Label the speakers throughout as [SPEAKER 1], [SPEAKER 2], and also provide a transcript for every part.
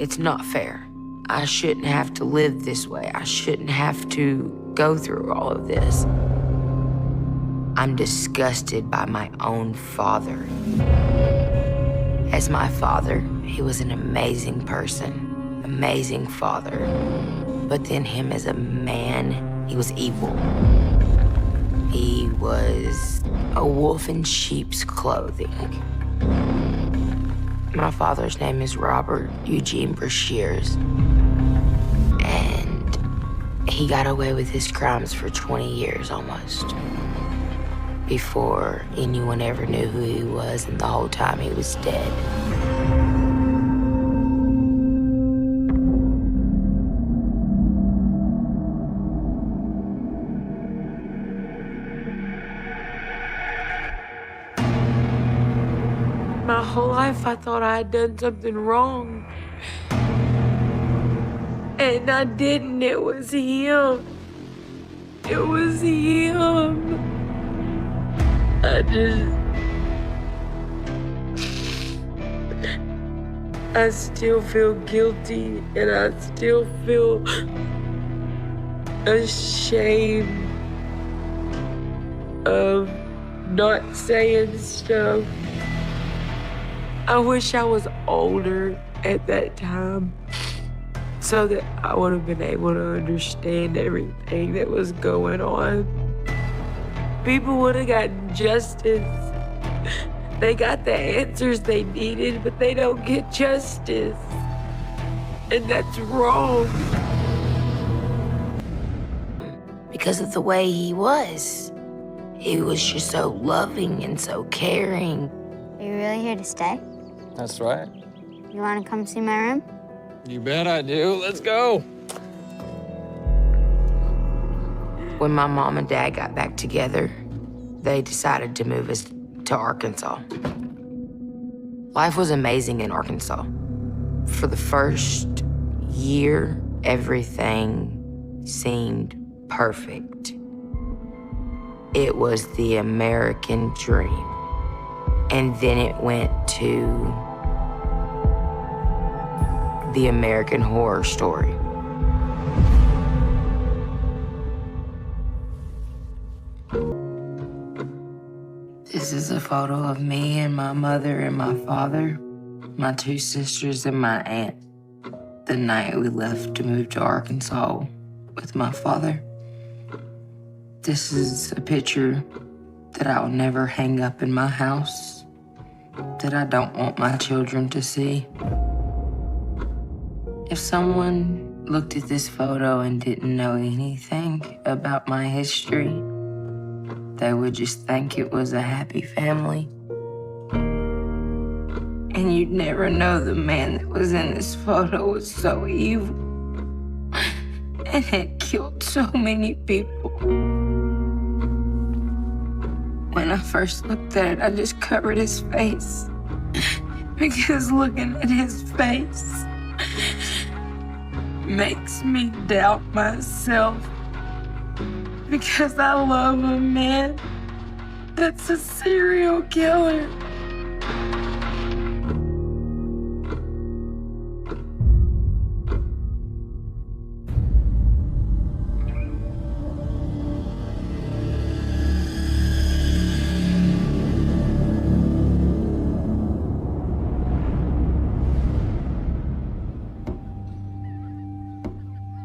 [SPEAKER 1] It's not fair. I shouldn't have to live this way. I shouldn't have to go through all of this. I'm disgusted by my own father. As my father, he was an amazing person, amazing father. But then him as a man, he was evil. He was a wolf in sheep's clothing. My father's name is Robert Eugene Brashears, and he got away with his crimes for 20 years almost, before anyone ever knew who he was, and the whole time he was dead. My whole life, I thought I had done something wrong. And I didn't. It was him. It was him. I still feel guilty, and I still feel ashamed of not saying stuff. I wish I was older at that time so that I would have been able to understand everything that was going on. People would have gotten justice. They got the answers they needed, but they don't get justice. And that's wrong. Because of the way he was. He was just so loving and so caring.
[SPEAKER 2] Are you really here to stay?
[SPEAKER 3] That's right.
[SPEAKER 2] You want to come see my room?
[SPEAKER 3] You bet I do. Let's go.
[SPEAKER 1] When my mom and dad got back together, they decided to move us to Arkansas. Life was amazing in Arkansas. For the first year, everything seemed perfect. It was the American dream. And then it went to the American Horror Story. This is a photo of me and my mother and my father, my two sisters and my aunt, the night we left to move to Arkansas with my father. This is a picture that I'll never hang up in my house, that I don't want my children to see. If someone looked at this photo and didn't know anything about my history, they would just think it was a happy family. And you'd never know the man that was in this photo was so evil and had killed so many people. When I first looked at it, I just covered his face because looking at his face makes me doubt myself, because I love a man that's a serial killer.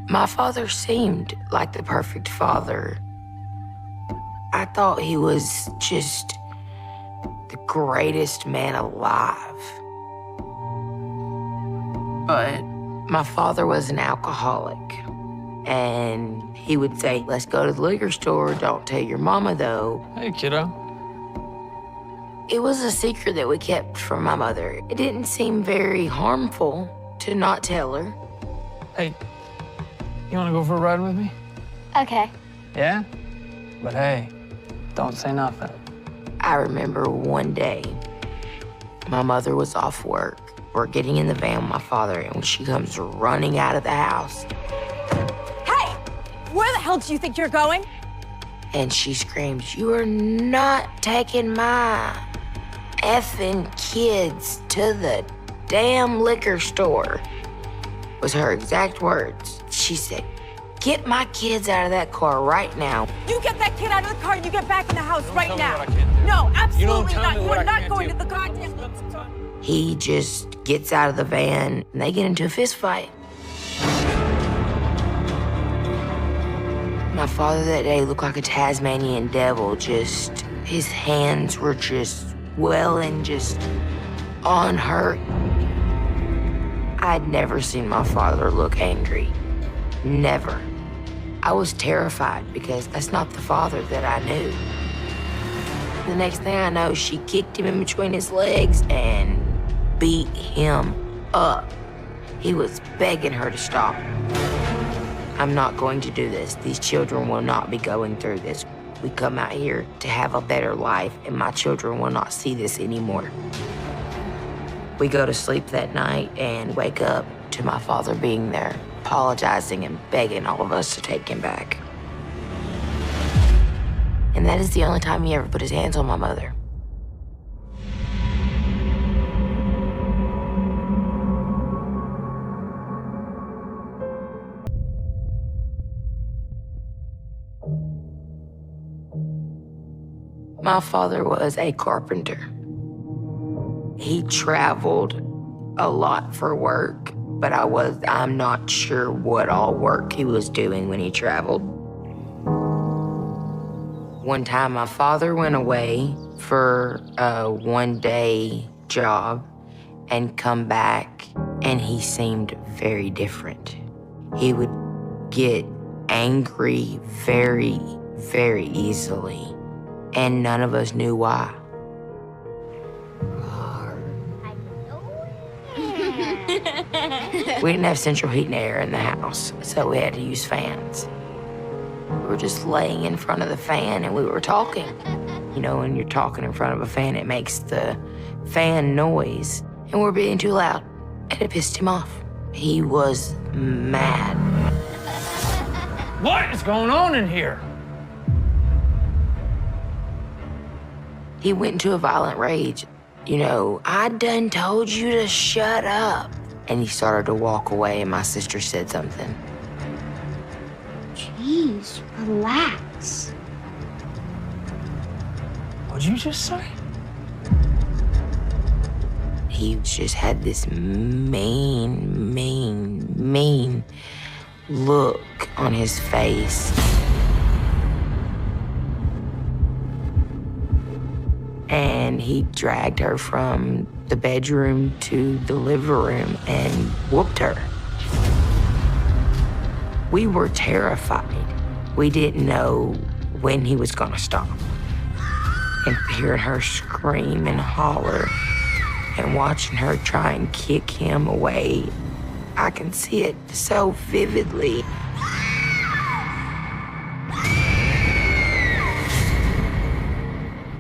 [SPEAKER 1] My father seemed like the perfect father. I thought he was just the greatest man alive. But my father was an alcoholic, and he would say, "Let's go to the liquor store. Don't tell your mama, though."
[SPEAKER 3] Hey, kiddo.
[SPEAKER 1] It was a secret that we kept from my mother. It didn't seem very harmful to not tell her.
[SPEAKER 3] Hey, you want to go for a ride with me?
[SPEAKER 2] Okay.
[SPEAKER 3] Yeah? But hey, don't say nothing.
[SPEAKER 1] I remember one day, my mother was off work. We're getting in the van with my father, and she comes running out of the house.
[SPEAKER 4] Hey! Where the hell do you think you're going?
[SPEAKER 1] And she screams, "You are not taking my effing kids to the damn liquor store." was her exact words. She said, "Get my kids out of that car right now."
[SPEAKER 4] You get that kid out of the car and you get back in the house right
[SPEAKER 3] tell me
[SPEAKER 4] now.
[SPEAKER 3] what I can't do.
[SPEAKER 4] No, absolutely
[SPEAKER 3] You don't tell
[SPEAKER 4] not.
[SPEAKER 3] me
[SPEAKER 4] You
[SPEAKER 3] what
[SPEAKER 4] are
[SPEAKER 3] I
[SPEAKER 4] not
[SPEAKER 3] can't
[SPEAKER 4] going
[SPEAKER 3] do.
[SPEAKER 4] to the goddamn.
[SPEAKER 1] He just gets out of the van and they get into a fist fight. My father that day looked like a Tasmanian devil. Just, his hands were just welling, just on her. I'd never seen my father look angry. Never. I was terrified because that's not the father that I knew. The next thing I know, she kicked him in between his legs and beat him up. He was begging her to stop. I'm not going to do this. These children will not be going through this. We come out here to have a better life, and my children will not see this anymore. We go to sleep that night and wake up to my father being there, apologizing and begging all of us to take him back. And that is the only time he ever put his hands on my mother. My father was a carpenter. He traveled a lot for work, but I'm not sure what all work he was doing when he traveled. One time my father went away for a one-day job and come back, and he seemed very different. He would get angry very, very easily, and none of us knew why. We didn't have central heat and air in the house, so we had to use fans. We were just laying in front of the fan and we were talking. You know, when you're talking in front of a fan, it makes the fan noise, and we're being too loud, and it pissed him off. He was mad.
[SPEAKER 3] What is going on in here?
[SPEAKER 1] He went into a violent rage. You know, "I done told you to shut up." And he started to walk away, and my sister said something.
[SPEAKER 2] Jeez, relax.
[SPEAKER 3] What'd you just say?
[SPEAKER 1] He just had this mean, mean, mean look on his face. And he dragged her from the bedroom to the living room and whooped her. We were terrified. We didn't know when he was gonna stop. And hearing her scream and holler and watching her try and kick him away, I can see it so vividly.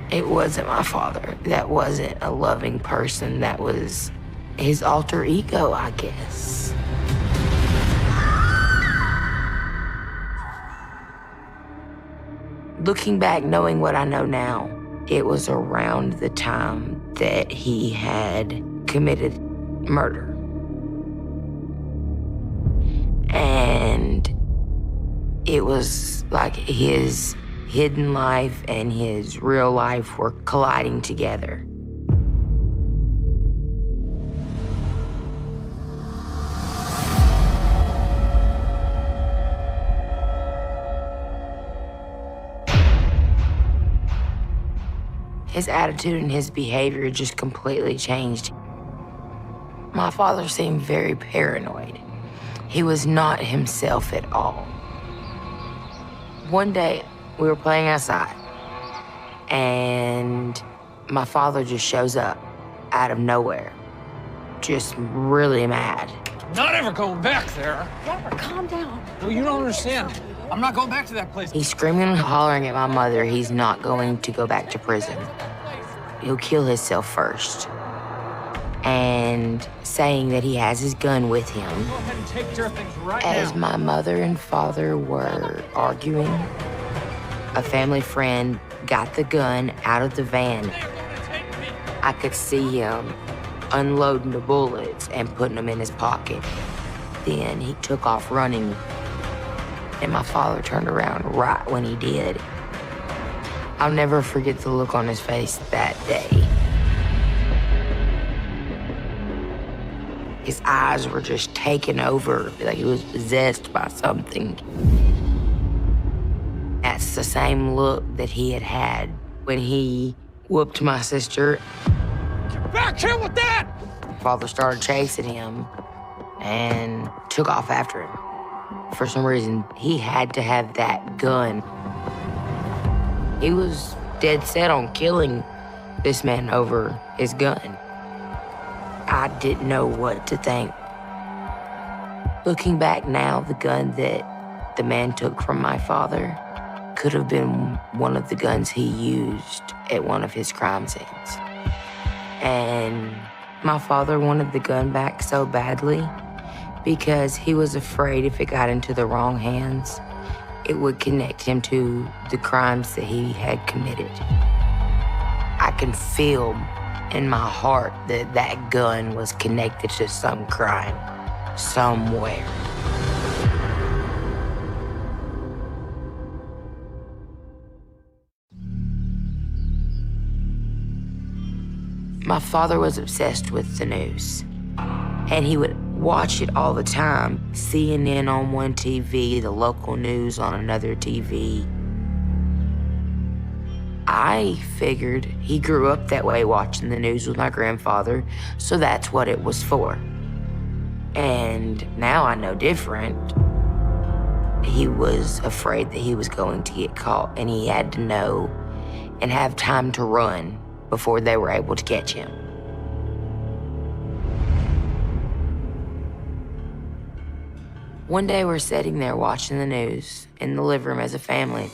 [SPEAKER 1] It wasn't my father. That wasn't a loving person. That was his alter ego, I guess. Looking back, knowing what I know now, it was around the time that he had committed murder. And it was like his hidden life and his real life were colliding together. His attitude and his behavior just completely changed. My father seemed very paranoid. He was not himself at all. One day, we were playing outside, and my father just shows up out of nowhere, just really mad.
[SPEAKER 3] Not ever going back there.
[SPEAKER 4] Robert, calm down.
[SPEAKER 3] No, you don't understand. I'm not going back to that place.
[SPEAKER 1] He's screaming and hollering at my mother. He's not going to go back to prison. He'll kill himself first. And saying that he has his gun with him.
[SPEAKER 3] Go ahead and take care of things right
[SPEAKER 1] As
[SPEAKER 3] now.
[SPEAKER 1] my mother and father were arguing, a family friend got the gun out of the van. I could see him unloading the bullets and putting them in his pocket. then he took off running. And my father turned around right when he did. I'll never forget the look on his face that day. His eyes were just taken over, like he was possessed by something. That's the same look that he had had when he whooped my sister.
[SPEAKER 5] Get back here with that!
[SPEAKER 1] Father started chasing him and took off after him. For some reason, he had to have that gun. He was dead set on killing this man over his gun. I didn't know what to think. Looking back now, the gun that the man took from my father could have been one of the guns he used at one of his crime scenes. And my father wanted the gun back so badly because he was afraid if it got into the wrong hands, it would connect him to the crimes that he had committed. I can feel in my heart that that gun was connected to some crime somewhere. My father was obsessed with the news, and he would watch it all the time. CNN on one TV, the local news on another TV. I figured he grew up that way watching the news with my grandfather, so that's what it was for. And now I know different. He was afraid that he was going to get caught, and he had to know and have time to run before they were able to catch him. One day we're sitting there watching the news in the living room as a family.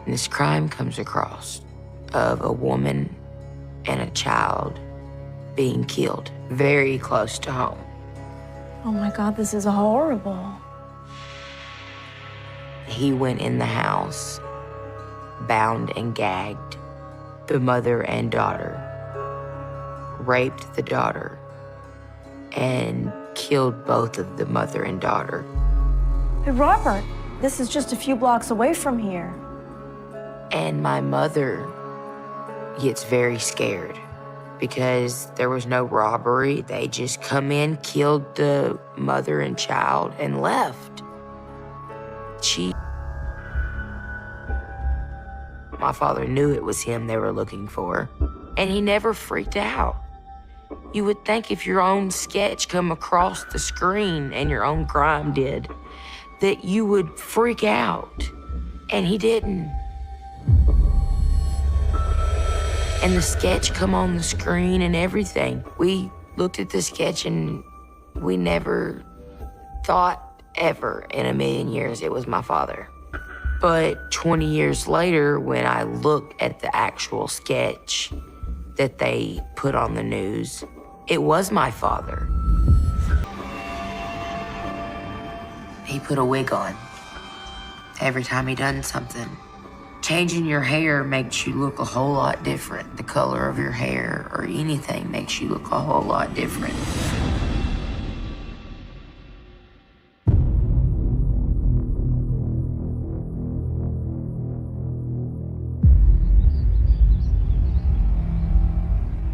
[SPEAKER 1] And this crime comes across of a woman and a child being killed very close to home.
[SPEAKER 2] Oh my God, this is horrible.
[SPEAKER 1] He went in the house, bound and gagged the mother and daughter, raped the daughter, and killed both of the mother and daughter.
[SPEAKER 2] Hey, Robert, this is just a few blocks away from here.
[SPEAKER 1] And my mother gets very scared because there was no robbery. They just come in, killed the mother and child, and left. My father knew it was him they were looking for, and he never freaked out. You would think if your own sketch come across the screen and your own crime did, that you would freak out, and he didn't. And the sketch come on the screen and everything. We looked at the sketch and we never thought ever in a million years it was my father. But 20 years later, when I look at the actual sketch that they put on the news, it was my father. He put a wig on every time he done something. Changing your hair makes you look a whole lot different. The color of your hair or anything makes you look a whole lot different.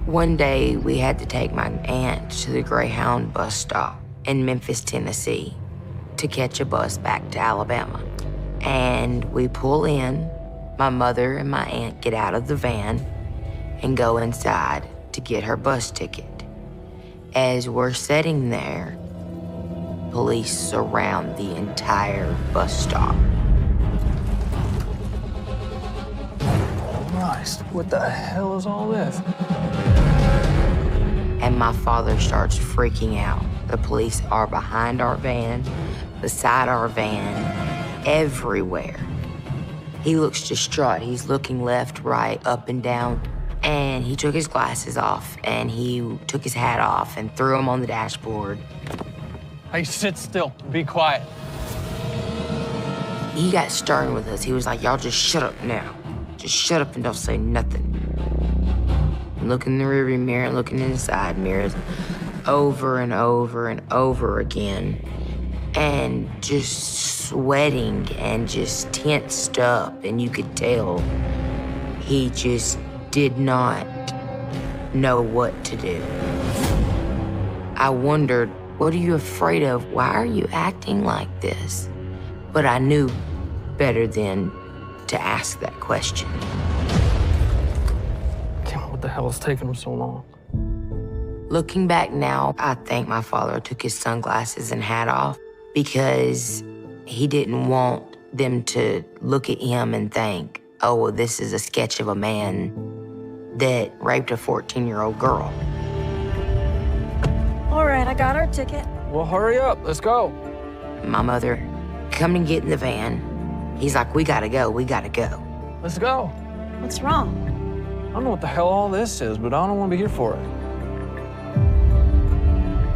[SPEAKER 1] One day, we had to take my aunt to the Greyhound bus stop in Memphis, Tennessee, to catch a bus back to Alabama. And we pull in, my mother and my aunt get out of the van and go inside to get her bus ticket. As we're sitting there, police surround the entire bus stop.
[SPEAKER 3] Christ, what the hell is all this?
[SPEAKER 1] And my father starts freaking out. The police are behind our van, beside our van, everywhere. He looks distraught. He's looking left, right, up and down. And he took his glasses off and he took his hat off and threw them on the dashboard.
[SPEAKER 3] Hey, sit still. Be quiet.
[SPEAKER 1] He got stern with us. He was like, y'all just shut up now. Just shut up and don't say nothing. I'm looking in the rearview mirror, looking in the side mirrors. over and over and over again, and just sweating and just tensed up, and you could tell he just did not know what to do. I wondered, what are you afraid of? Why are you acting like this? But I knew better than to ask that question.
[SPEAKER 3] Damn, what the hell is taking him so long?
[SPEAKER 1] Looking back now, I think my father took his sunglasses and hat off because he didn't want them to look at him and think, oh, well, this is a sketch of a man that raped a 14-year-old girl.
[SPEAKER 2] All right, I got our ticket.
[SPEAKER 3] Well, hurry up. Let's go.
[SPEAKER 1] My mother, come and get in the van. He's like, we gotta go, we gotta go.
[SPEAKER 3] Let's go.
[SPEAKER 2] What's wrong?
[SPEAKER 3] I don't know what the hell all this is, but I don't want to be here for it.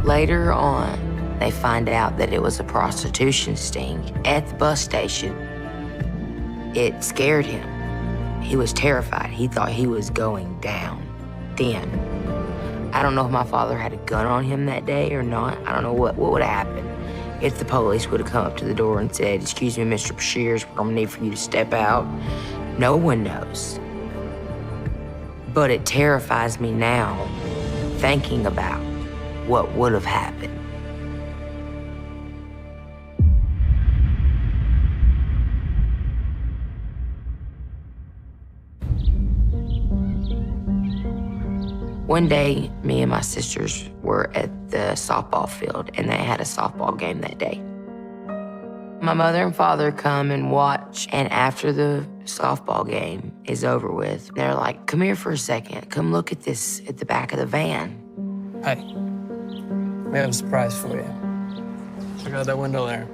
[SPEAKER 1] Later on, they find out that it was a prostitution sting at the bus station. It scared him. He was terrified. He thought he was going down. Then, I don't know if my father had a gun on him that day or not. I don't know what would have happened if the police would have come up to the door and said, excuse me, Mr. Bashirs, we're gonna need for you to step out. No one knows. But it terrifies me now, thinking about what would have happened. One day, me and my sisters were at the softball field, and they had a softball game that day. My mother and father come and watch, and after the softball game is over with, they're like, come here for a second. Come look at this at the back of the van.
[SPEAKER 3] Hey, we have a surprise for you. Check out that window there.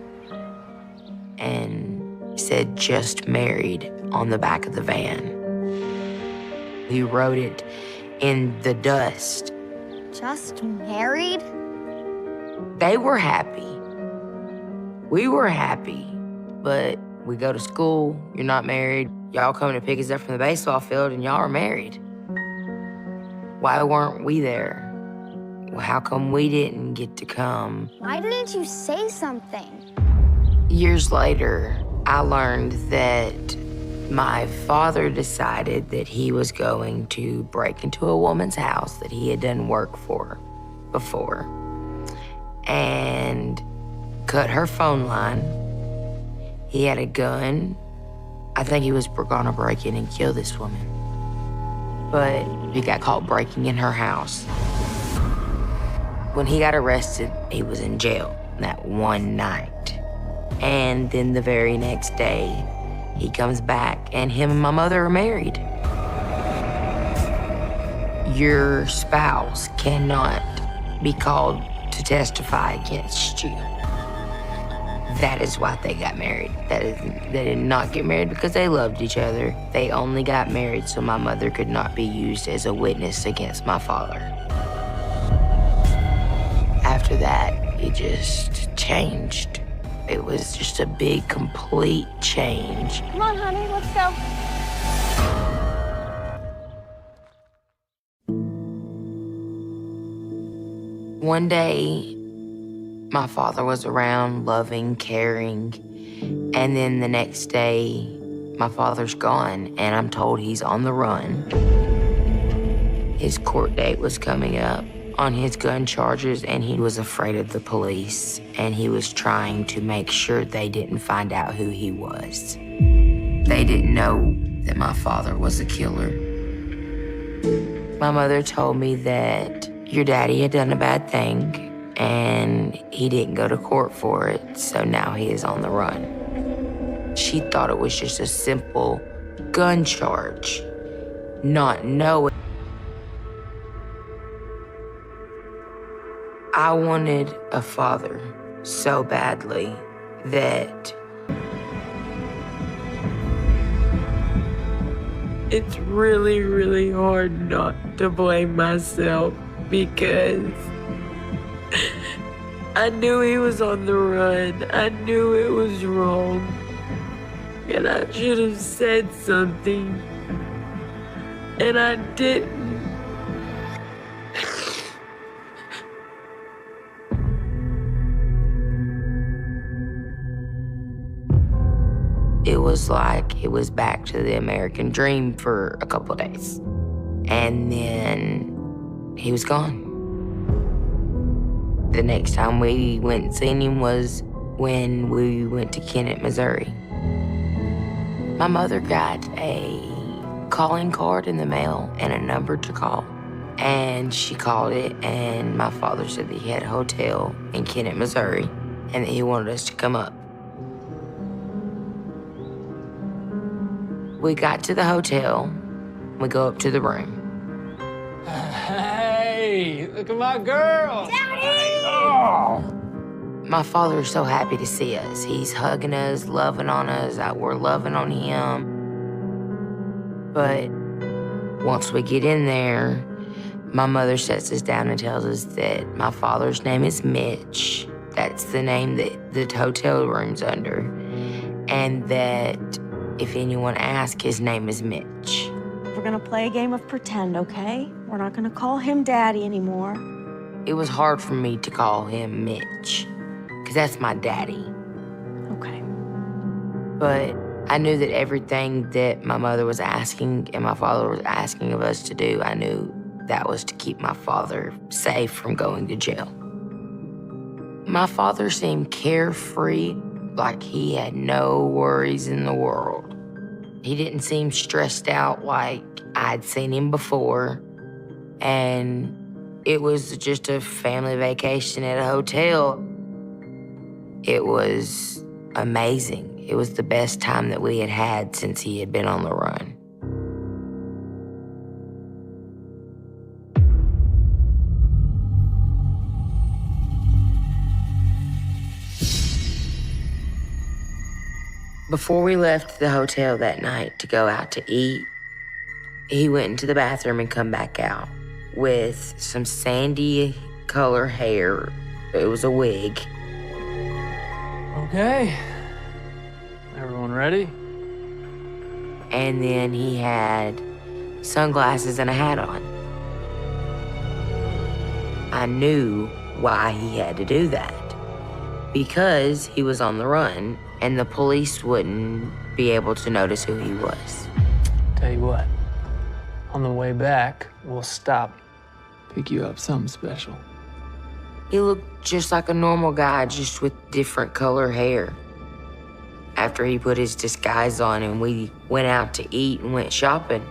[SPEAKER 1] And it said, just married on the back of the van. We wrote it in the dust.
[SPEAKER 6] Just married?
[SPEAKER 1] They were happy. We were happy, but we go to school, you're not married, y'all coming to pick us up from the baseball field, and y'all are married. Why weren't we there? Well, how come we didn't get to come?
[SPEAKER 6] Why didn't you say something?
[SPEAKER 1] Years later, I learned that my father decided that he was going to break into a woman's house that he had done work for before and cut her phone line. He had a gun. I think he was gonna break in and kill this woman. But he got caught breaking in her house. When he got arrested, he was in jail that one night. And then the very next day, he comes back, and him and my mother are married. Your spouse cannot be called to testify against you. That is why they got married. They did not get married because they loved each other. They only got married so my mother could not be used as a witness against my father. After that, it just changed. It was just a big, complete change.
[SPEAKER 6] Come on, honey, let's go.
[SPEAKER 1] One day, my father was around, loving, caring, and then the next day, my father's gone, and I'm told he's on the run. His court date was coming up on his gun charges, and he was afraid of the police, and he was trying to make sure they didn't find out who he was. They didn't know that my father was a killer. My mother told me that your daddy had done a bad thing, and he didn't go to court for it, so now he is on the run. She thought it was just a simple gun charge, not knowing. I wanted a father so badly that it's really, really hard not to blame myself because I knew he was on the run. I knew it was wrong. And I should have said something. And I didn't. it was like it was back to the American dream for a couple days. And then he was gone. The next time we went and seen him was when we went to Kennett, Missouri. My mother got a calling card in the mail and a number to call. And she called it, and my father said that he had a hotel in Kennett, Missouri, and that he wanted us to come up. We got to the hotel. We go up to the room.
[SPEAKER 3] Hey, look at my girl.
[SPEAKER 4] Daddy!
[SPEAKER 3] Oh.
[SPEAKER 1] My father is so happy to see us. He's hugging us, loving on us. We're loving on him. But once we get in there, my mother sets us down and tells us that my father's name is Mitch. That's the name that the hotel room's under. And that if anyone asks, his name is Mitch.
[SPEAKER 2] We're gonna play a game of pretend, okay? We're not gonna call him Daddy anymore.
[SPEAKER 1] It was hard for me to call him Mitch, because that's my daddy.
[SPEAKER 2] Okay.
[SPEAKER 1] But I knew that everything that my mother was asking and my father was asking of us to do, I knew that was to keep my father safe from going to jail. My father seemed carefree, like he had no worries in the world. He didn't seem stressed out like I'd seen him before. And it was just a family vacation at a hotel. It was amazing. It was the best time that we had had since he had been on the run. Before we left the hotel that night to go out to eat, he went into the bathroom and come back out with some sandy color hair. It was a wig.
[SPEAKER 3] Okay. Everyone ready?
[SPEAKER 1] And then he had sunglasses and a hat on. I knew why he had to do that. Because he was on the run and the police wouldn't be able to notice who he was.
[SPEAKER 3] Tell you what, on the way back, we'll stop, pick you up something special.
[SPEAKER 1] He looked just like a normal guy, just with different color hair. After he put his disguise on and we went out to eat and went shopping,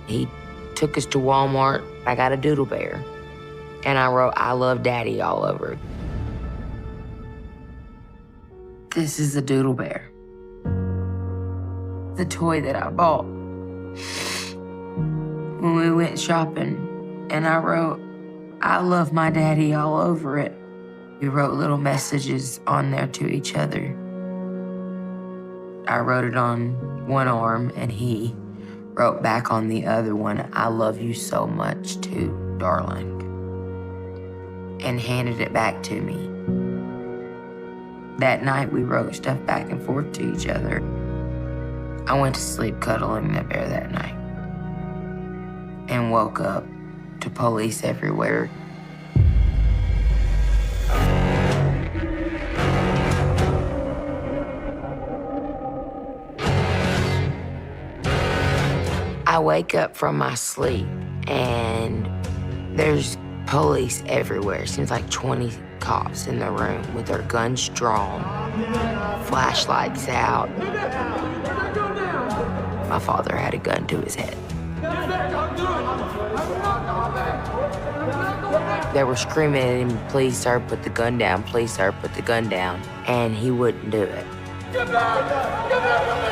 [SPEAKER 1] he took us to Walmart. I got a doodle bear. And I wrote, "I love Daddy" all over it. This is the doodle bear. The toy that I bought when we went shopping. And I wrote, "I love my daddy" all over it. We wrote little messages on there to each other. I wrote it on one arm and he wrote back on the other one, "I love you so much too, darling," and handed it back to me. That night, we wrote stuff back and forth to each other. I went to sleep cuddling the bear that night and woke up to police everywhere. I wake up from my sleep and there's police everywhere. It seems like 20 cops in the room with their guns drawn, flashlights out. My father had a gun to his head. They were screaming at him, "Please, sir, put the gun down. Please, sir, put the gun down." And he wouldn't do it.
[SPEAKER 5] Get back! Get back from me!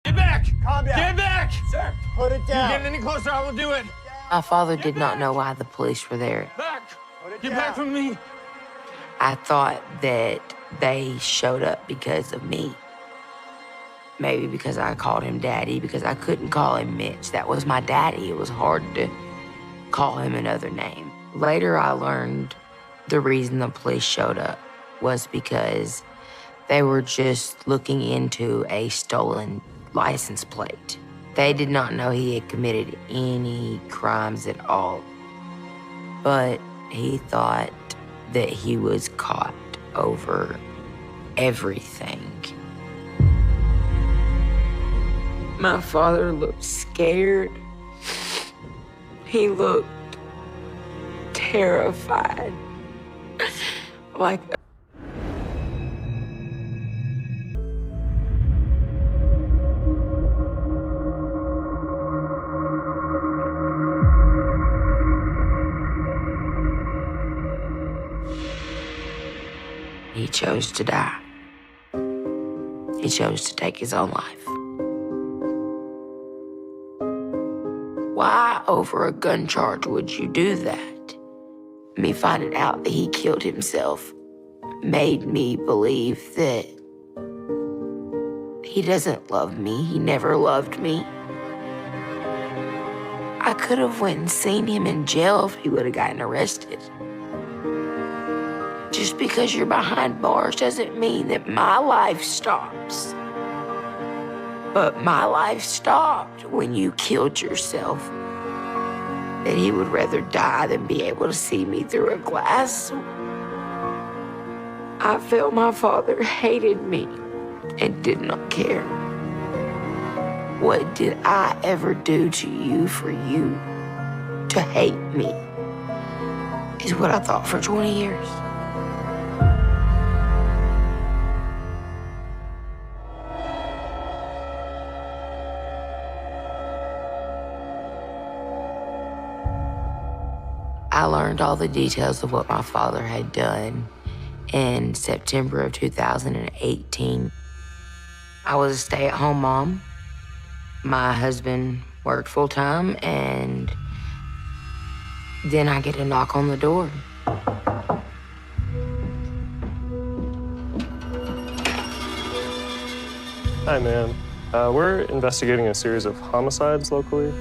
[SPEAKER 5] Get back!
[SPEAKER 7] Calm down.
[SPEAKER 5] Get back!
[SPEAKER 7] Sir, put it
[SPEAKER 5] You
[SPEAKER 7] down.
[SPEAKER 5] get any closer, I will do it.
[SPEAKER 1] My father did not know why the police were there.
[SPEAKER 5] Back!
[SPEAKER 7] Put it
[SPEAKER 5] Get
[SPEAKER 7] down.
[SPEAKER 5] back from me!
[SPEAKER 1] I thought that they showed up because of me. Maybe because I called him Daddy, because I couldn't call him Mitch. That was my daddy. It was hard to call him another name. Later, I learned the reason the police showed up was because they were just looking into a stolen license plate. They did not know he had committed any crimes at all. But he thought that he was caught over everything. My father looked scared. He looked terrified. Like he chose to die. He chose to take his own life. Why over a gun charge would you do that? Me finding out that he killed himself made me believe that he doesn't love me. He never loved me. I could have went and seen him in jail if he would have gotten arrested. Just because you're behind bars doesn't mean that my life stops. But my life stopped when you killed yourself. That he would rather die than be able to see me through a glass. I felt my father hated me and did not care. What did I ever do to you for you to hate me? Is what I thought for 20 years. I learned all the details of what my father had done in September of 2018. I was a stay-at-home mom. My husband worked full-time, and then I get a knock on the door.
[SPEAKER 7] Hi, ma'am. We're investigating a series of homicides locally.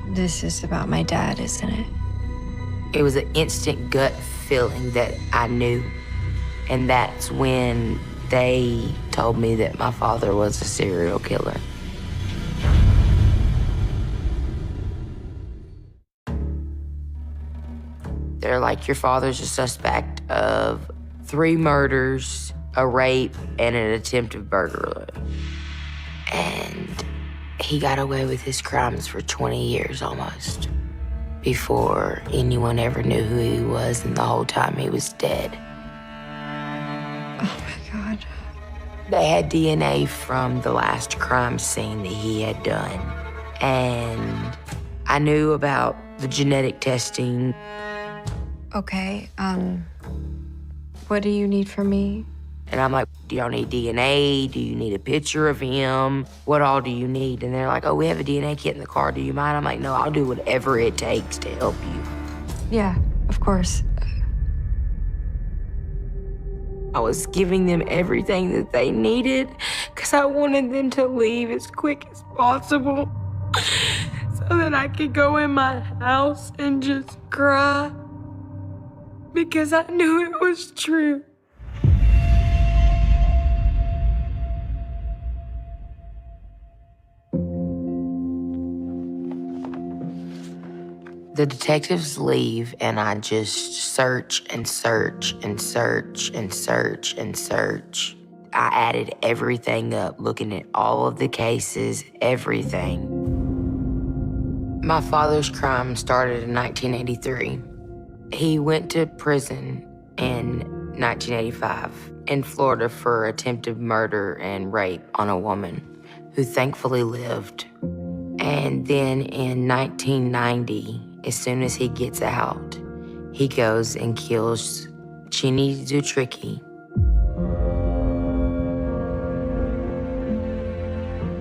[SPEAKER 8] This is about my dad, isn't it?
[SPEAKER 1] It was an instant gut feeling that I knew. And that's when they told me that my father was a serial killer. They're like, your father's a suspect of 3 murders, a rape, and an attempted burglary. And he got away with his crimes for 20 years almost, before anyone ever knew who he was, and the whole time he was dead.
[SPEAKER 8] Oh my God.
[SPEAKER 1] They had DNA from the last crime scene that he had done. And I knew about the genetic testing.
[SPEAKER 8] Okay, what do you need from me?
[SPEAKER 1] And I'm like, do y'all need DNA? Do you need a picture of him? What all do you need? And they're like, oh, we have a DNA kit in the car. Do you mind? I'm like, no, I'll do whatever it takes to help you.
[SPEAKER 8] Yeah, of course.
[SPEAKER 1] I was giving them everything that they needed because I wanted them to leave as quick as possible so that I could go in my house and just cry because I knew it was true. The detectives leave, and I just search and search and search and search and search. I added everything up, looking at all of the cases, everything. My father's crime started in 1983. He went to prison in 1985 in Florida for attempted murder and rape on a woman who thankfully lived. And then in 1990, as soon as he gets out, he goes and kills Ginny Zutricki.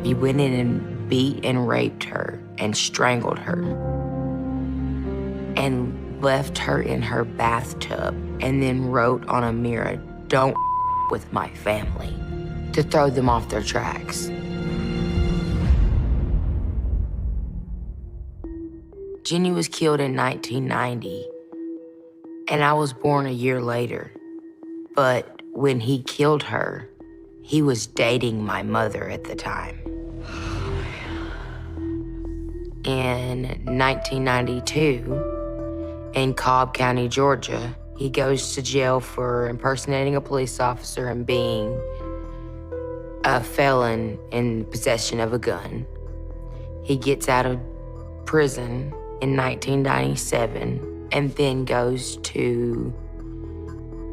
[SPEAKER 1] He went in and beat and raped her and strangled her and left her in her bathtub and then wrote on a mirror, "Don't with my family," to throw them off their tracks. Ginny was killed in 1990, and I was born a year later. But when he killed her, he was dating my mother at the time. In 1992, in Cobb County, Georgia, He goes to jail for impersonating a police officer and being a felon in possession of a gun. He gets out of prison in 1997 and then goes to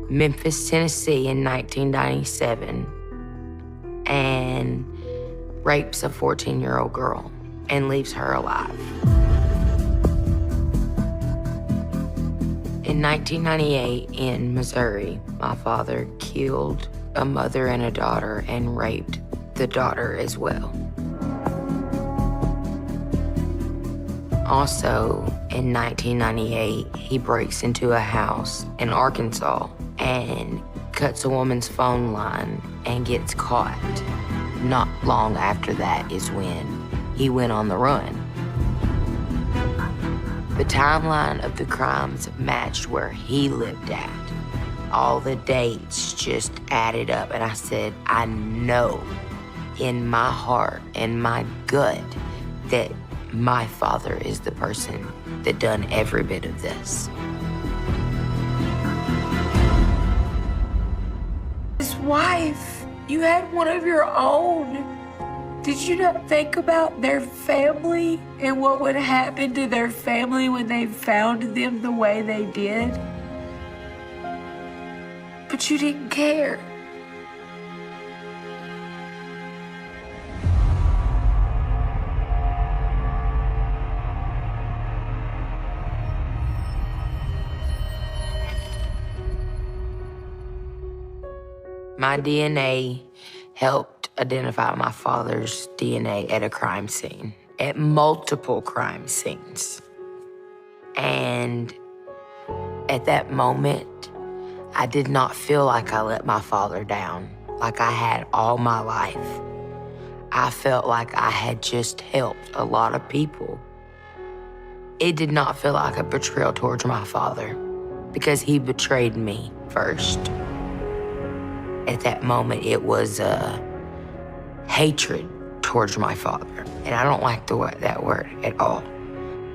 [SPEAKER 1] Memphis, Tennessee in 1997 and rapes a 14-year-old girl and leaves her alive. In 1998 in Missouri, my father killed a mother and a daughter and raped the daughter as well. Also, in 1998, he breaks into a house in Arkansas and cuts a woman's phone line and gets caught. Not long after that is when he went on the run. The timeline of the crimes matched where he lived at. All the dates just added up, and I said, I know in my heart and my gut that my father is the person that done every bit of this.
[SPEAKER 9] His wife, you had one of your own. Did you not think about their family and what would happen to their family when they found them the way they did? But you didn't care.
[SPEAKER 1] My DNA helped identify my father's DNA at a crime scene, at multiple crime scenes. And at that moment, I did not feel like I let my father down, like I had all my life. I felt like I had just helped a lot of people. It did not feel like a betrayal towards my father because he betrayed me first. At that moment, it was hatred towards my father. And I don't like that word at all,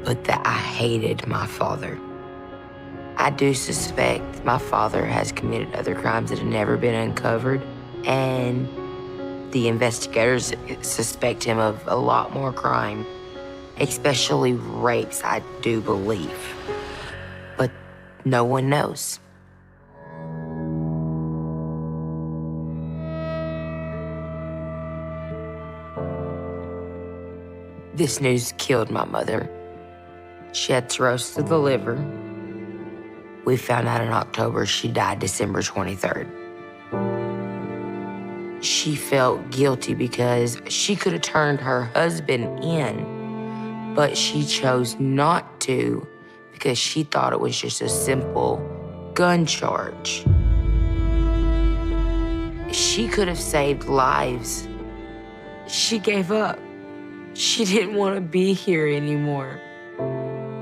[SPEAKER 1] but that I hated my father. I do suspect my father has committed other crimes that have never been uncovered, and the investigators suspect him of a lot more crime, especially rapes, I do believe. But no one knows. This news killed my mother. She had cirrhosis of the liver. We found out in October. She died December 23rd. She felt guilty because she could have turned her husband in, but she chose not to because she thought it was just a simple gun charge. She could have saved lives. She gave up. She didn't want to be here anymore.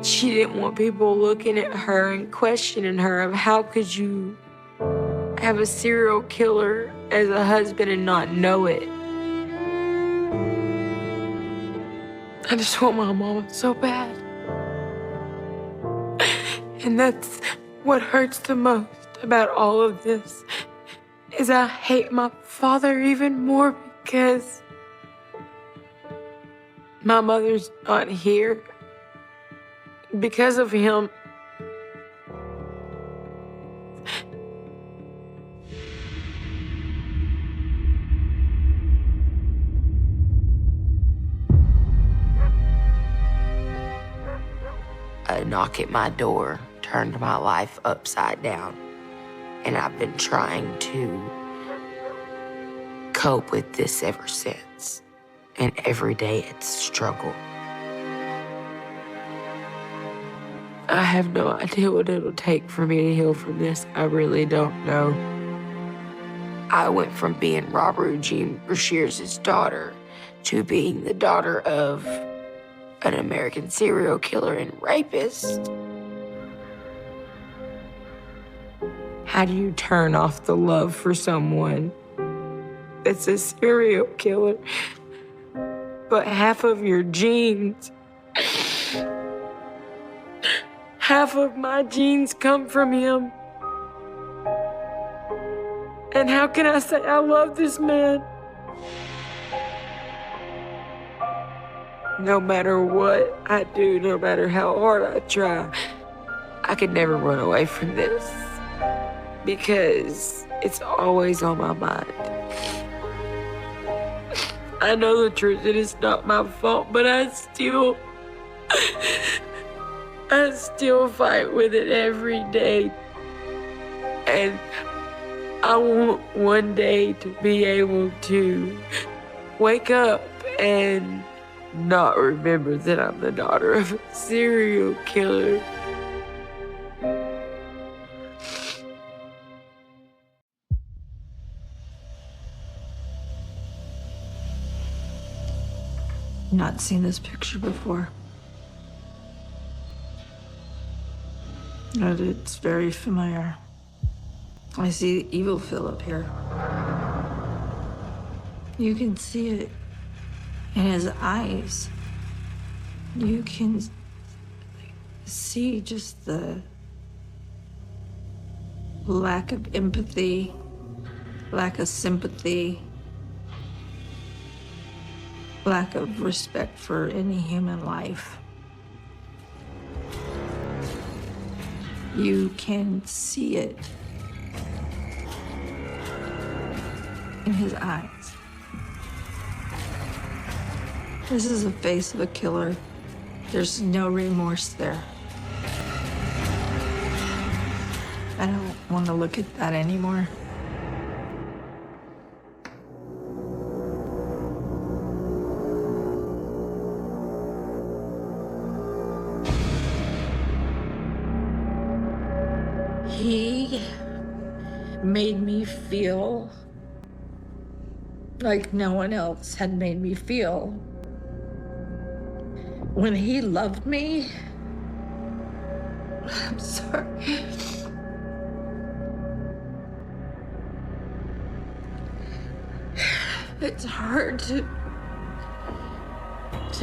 [SPEAKER 1] She didn't want people looking at her and questioning her of how could you have a serial killer as a husband and not know it. I just want my mama so bad. And that's what hurts the most about all of this, is I hate my father even more because my mother's not here because of him. A knock at my door turned my life upside down, and I've been trying to cope with this ever since. And every day it's a struggle. I have no idea what it'll take for me to heal from this. I really don't know. I went from being Robert Eugene Brashears' daughter to being the daughter of an American serial killer and rapist. How do you turn off the love for someone that's a serial killer, but half of your genes, half of my genes come from him?
[SPEAKER 9] And how can I say I love this man? No matter what I do, no matter how hard I try, I could never run away from this because it's always on my mind. I know the truth, it is not my fault, but I still fight with it every day. And I want one day to be able to wake up and not remember that I'm the daughter of a serial killer. Not seen this picture before. But it's very familiar. I see evil Philip here. You can see it in his eyes. You can see just the lack of empathy, lack of sympathy, lack of respect for any human life. You can see it in his eyes. This is the face of a killer. There's no remorse there. I don't want to look at that anymore. He made me feel like no one else had made me feel. When he loved me, I'm sorry. It's hard to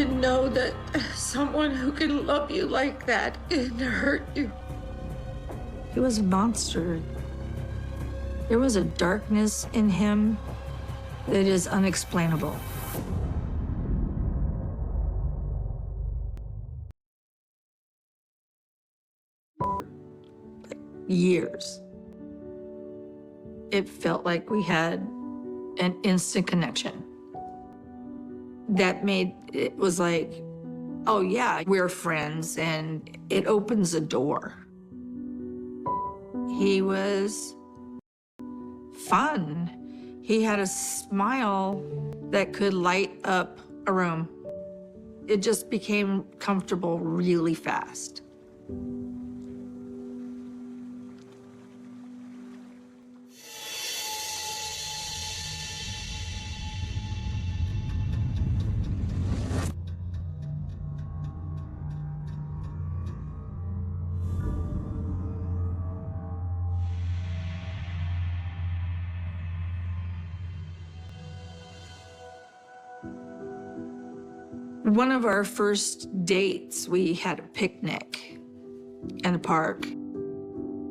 [SPEAKER 9] know that someone who can love you like that can hurt you. He was a monster. There was a darkness in him that is unexplainable. Years. It felt like we had an instant connection. That made it was like, oh yeah, we're friends, and it opens a door. He was fun. He had a smile that could light up a room. It just became comfortable really fast. One of our first dates, we had a picnic in the park.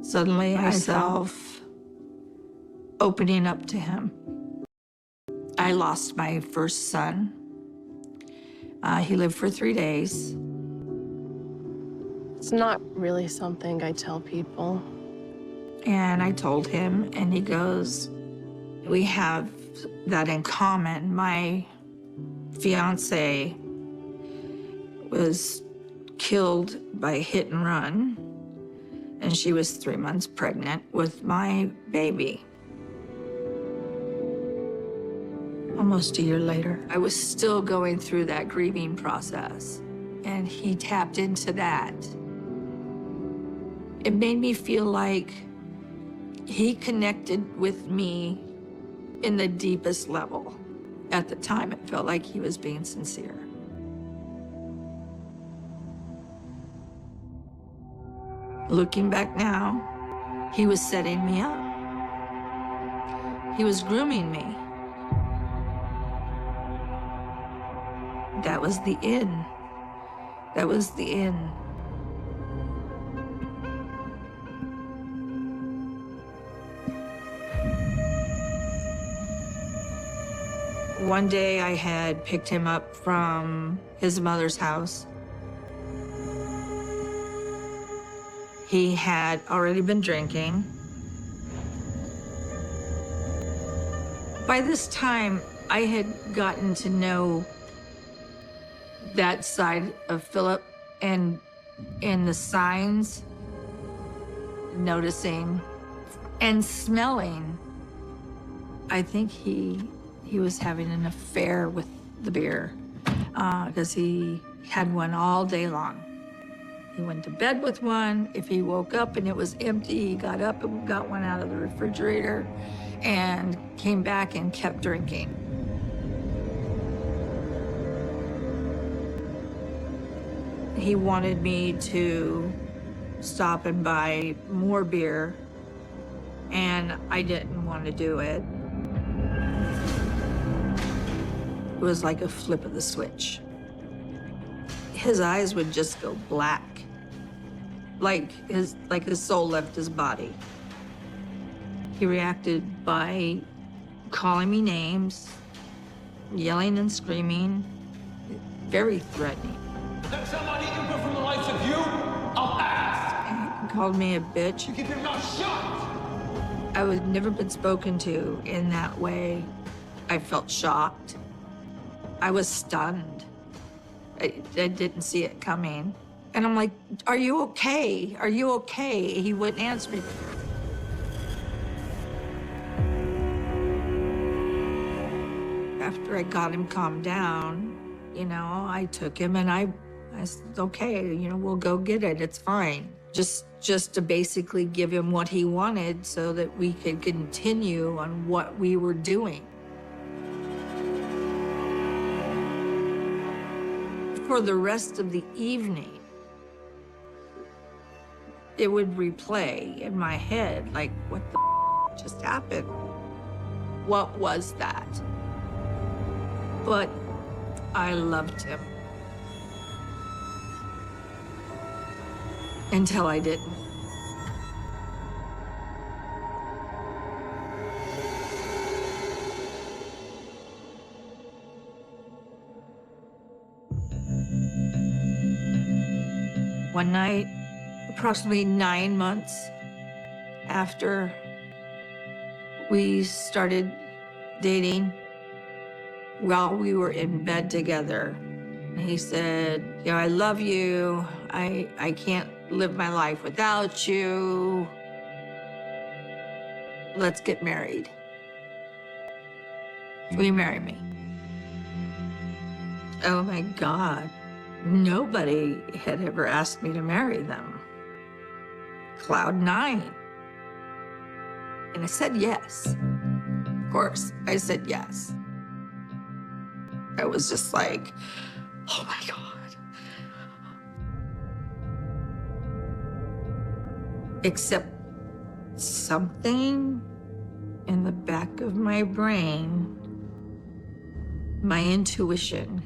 [SPEAKER 9] Suddenly, myself opening up to him. I lost my first son. He lived for 3 days.
[SPEAKER 10] It's not really something I tell people.
[SPEAKER 9] And I told him, and he goes, we have that in common. My fiance was killed by a hit and run, and she was 3 months pregnant with my baby. Almost a year later, I was still going through that grieving process, and he tapped into that. It made me feel like he connected with me in the deepest level. At the time, it felt like he was being sincere. Looking back now, he was setting me up. He was grooming me. That was the end. That was the end.
[SPEAKER 11] One day I had picked him up from his mother's house. He had already been drinking. By this time, I had gotten to know that side of Philip and the signs, noticing and smelling. I think he was having an affair with the beer because he had one all day long. He went to bed with one. If he woke up and it was empty, he got up and got one out of the refrigerator and came back and kept drinking. He wanted me to stop and buy more beer, and I didn't want to do it. It was like a flip of the switch. His eyes would just go black, like his soul left his body. He reacted by calling me names, yelling and screaming, very threatening.
[SPEAKER 5] Next time I need input from the likes of you, I'll ask.
[SPEAKER 11] He called me a bitch.
[SPEAKER 5] You keep your mouth shut.
[SPEAKER 11] I was never been spoken to in that way. I felt shocked. I was stunned. I didn't see it coming. And I'm like, are you okay? Are you okay? He wouldn't answer me. After I got him calmed down, you know, I took him and I said, okay, you know, we'll go get it. It's fine. Just to basically give him what he wanted so that we could continue on what we were doing. For the rest of the evening, it would replay in my head, like, what the just happened? What was that? But I loved him. Until I didn't. One night, approximately 9 months after we started dating, while we were in bed together, he said, you know, I love you. I can't live my life without you. Let's get married. Will you marry me? Oh my God. Nobody had ever asked me to marry them. Cloud 9. And I said yes. Of course, I said yes. I was just like, oh my God. Except something in the back of my brain, my intuition,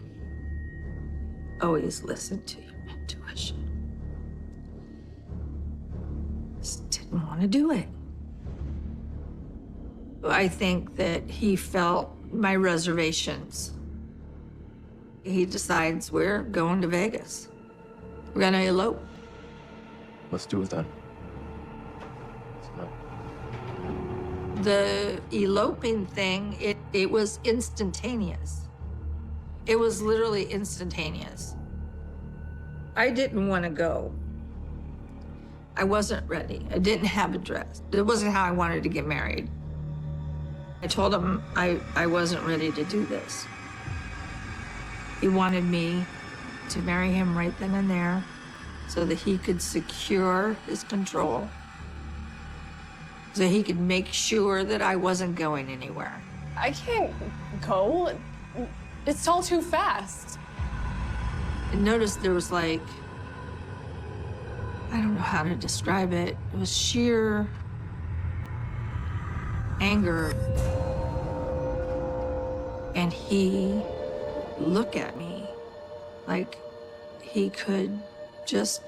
[SPEAKER 11] always listen to your intuition. Just didn't want to do it. I think that he felt my reservations. He decides we're going to Vegas. We're gonna elope.
[SPEAKER 12] Let's do it then.
[SPEAKER 11] The eloping thing, it was instantaneous. It was literally instantaneous. I didn't want to go. I wasn't ready. I didn't have a dress. It wasn't how I wanted to get married. I told him I wasn't ready to do this. He wanted me to marry him right then and there so that he could secure his control, so he could make sure that I wasn't going anywhere.
[SPEAKER 10] I can't go. It's all too fast.
[SPEAKER 11] I noticed there was like, I don't know how to describe it. It was sheer anger. And he looked at me like he could just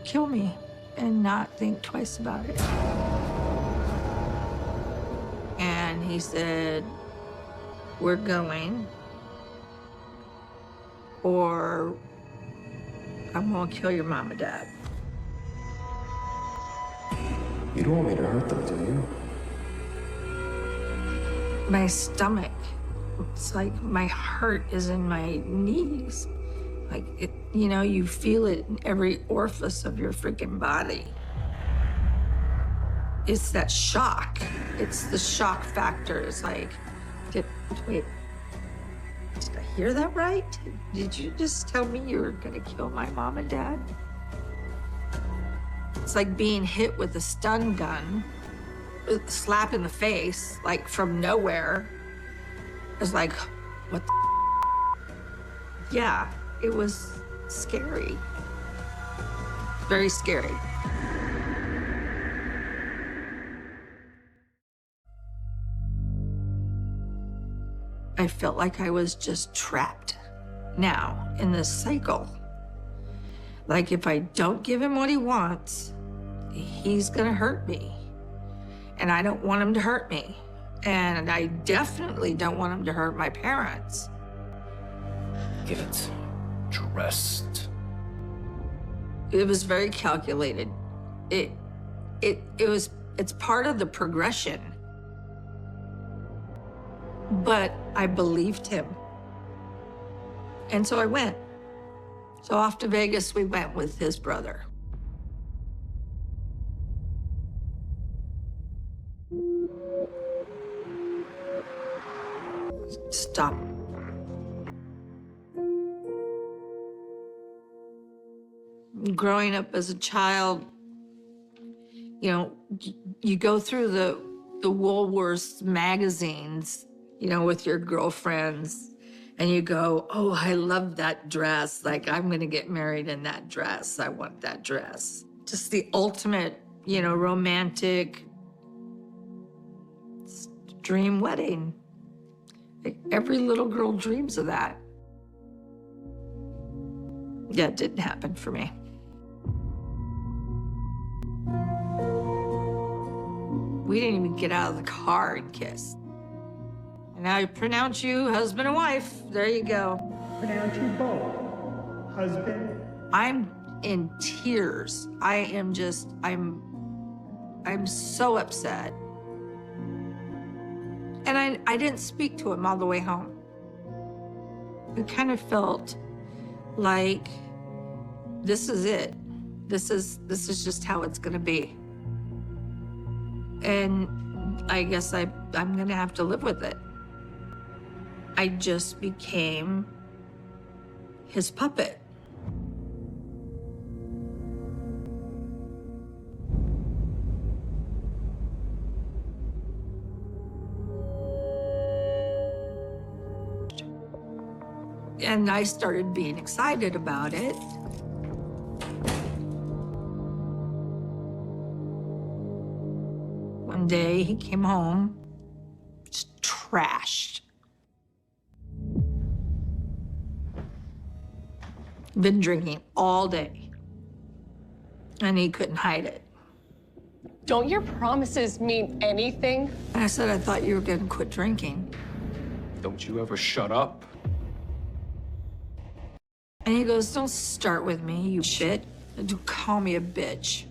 [SPEAKER 11] kill me and not think twice about it. And he said, we're going, or I'm gonna kill your mom and dad.
[SPEAKER 12] You don't want me to hurt them, do you?
[SPEAKER 11] My stomach, it's like my heart is in my knees. Like, you feel it in every orifice of your freaking body. It's that shock. It's the shock factor. It's like, wait, did I hear that right? Did you just tell me you were gonna kill my mom and dad? It's like being hit with a stun gun, a slap in the face, like from nowhere. It's like, what the? Yeah, it was scary. Very scary. I felt like I was just trapped now in this cycle. Like, if I don't give him what he wants, he's gonna hurt me. And I don't want him to hurt me. And I definitely don't want him to hurt my parents.
[SPEAKER 12] Get dressed.
[SPEAKER 11] It was very calculated. It's part of the progression. But I believed him. And so I went. So off to Vegas we went with his brother. Stop. Growing up as a child, you go through the Woolworths magazines, with your girlfriends, and you go, oh, I love that dress. Like, I'm gonna get married in that dress. I want that dress. Just the ultimate, romantic dream wedding. Like, every little girl dreams of that. Yeah, it didn't happen for me. We didn't even get out of the car and kiss. And now I pronounce you husband and wife. There you go.
[SPEAKER 5] Pronounce you both. Husband.
[SPEAKER 11] I'm in tears. I'm so upset. And I didn't speak to him all the way home. It kind of felt like, this is it. This is just how it's gonna be. And I guess I'm gonna have to live with it. I just became his puppet. And I started being excited about it. One day he came home, just trashed. Been drinking all day, and he couldn't hide it.
[SPEAKER 10] Don't your promises mean anything?
[SPEAKER 11] And I said, I thought you were gonna quit drinking.
[SPEAKER 12] Don't you ever shut up.
[SPEAKER 11] And he goes, don't start with me, you shit. Don't call me a bitch.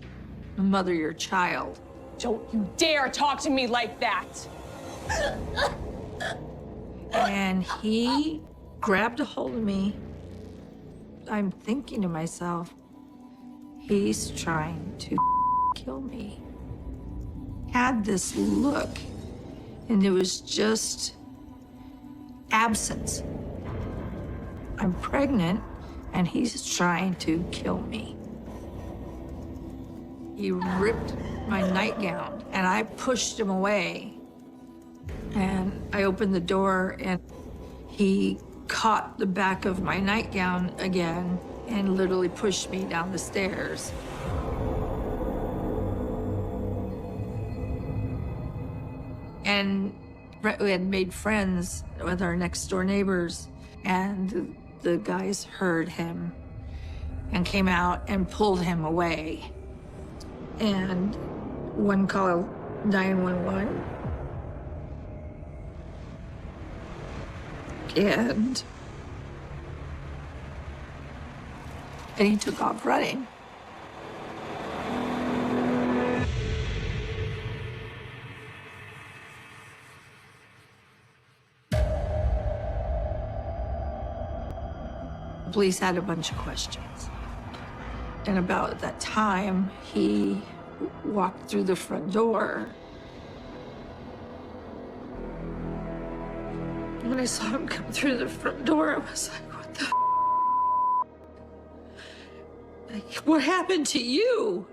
[SPEAKER 11] The mother of your child.
[SPEAKER 10] Don't you dare talk to me like that.
[SPEAKER 11] And he grabbed a hold of me. I'm thinking to myself, he's trying to kill me. Had this look, and it was just absence. I'm pregnant, and he's trying to kill me. He ripped my nightgown, and I pushed him away. And I opened the door, and he caught the back of my nightgown again and literally pushed me down the stairs. And we had made friends with our next door neighbors, and the guys heard him and came out and pulled him away. And one called 911. And he took off running. The police had a bunch of questions. And about that time, he walked through the front door. When I saw him come through the front door, I was like, what the like, what happened to you?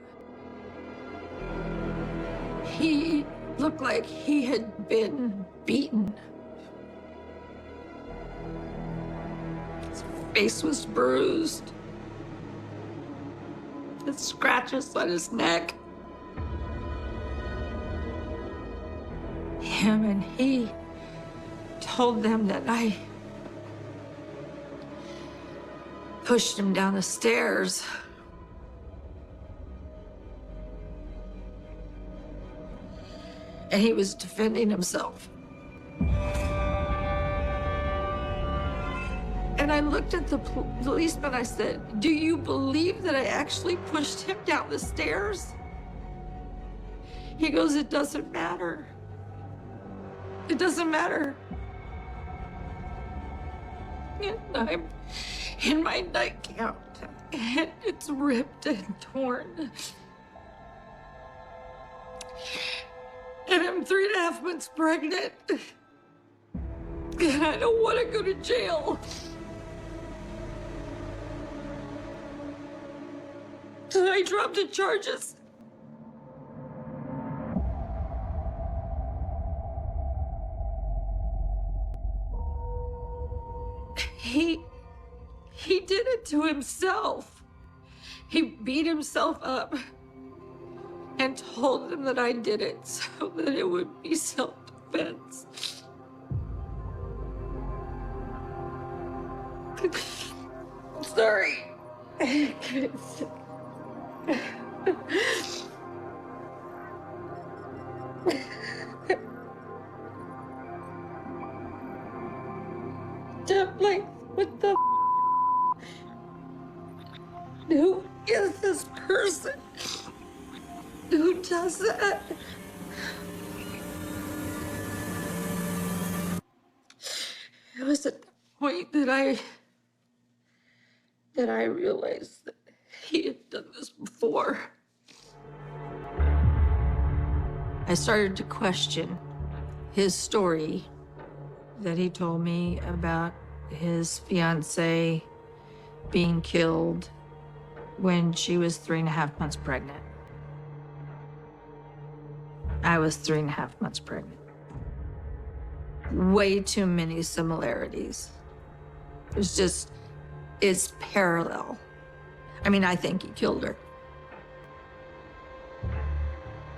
[SPEAKER 11] He looked like he had been beaten. His face was bruised. The scratches on his neck. And he told them that I pushed him down the stairs. And he was defending himself. And I looked at the policeman, I said, do you believe that I actually pushed him down the stairs? He goes, it doesn't matter. It doesn't matter. And I'm in my nightgown, and it's ripped and torn. And I'm 3.5 months pregnant. And I don't want to go to jail. So I dropped the charges. He did it to himself. He beat himself up and told them that I did it so that it would be self-defense. I'm sorry. I'm like, what the who is this person who does that? It was at the point that I realized that he had done this before. I started to question his story that he told me about his fiancée being killed when she was 3.5 months pregnant. I was 3.5 months pregnant. Way too many similarities. It's parallel. I mean, I think he killed her.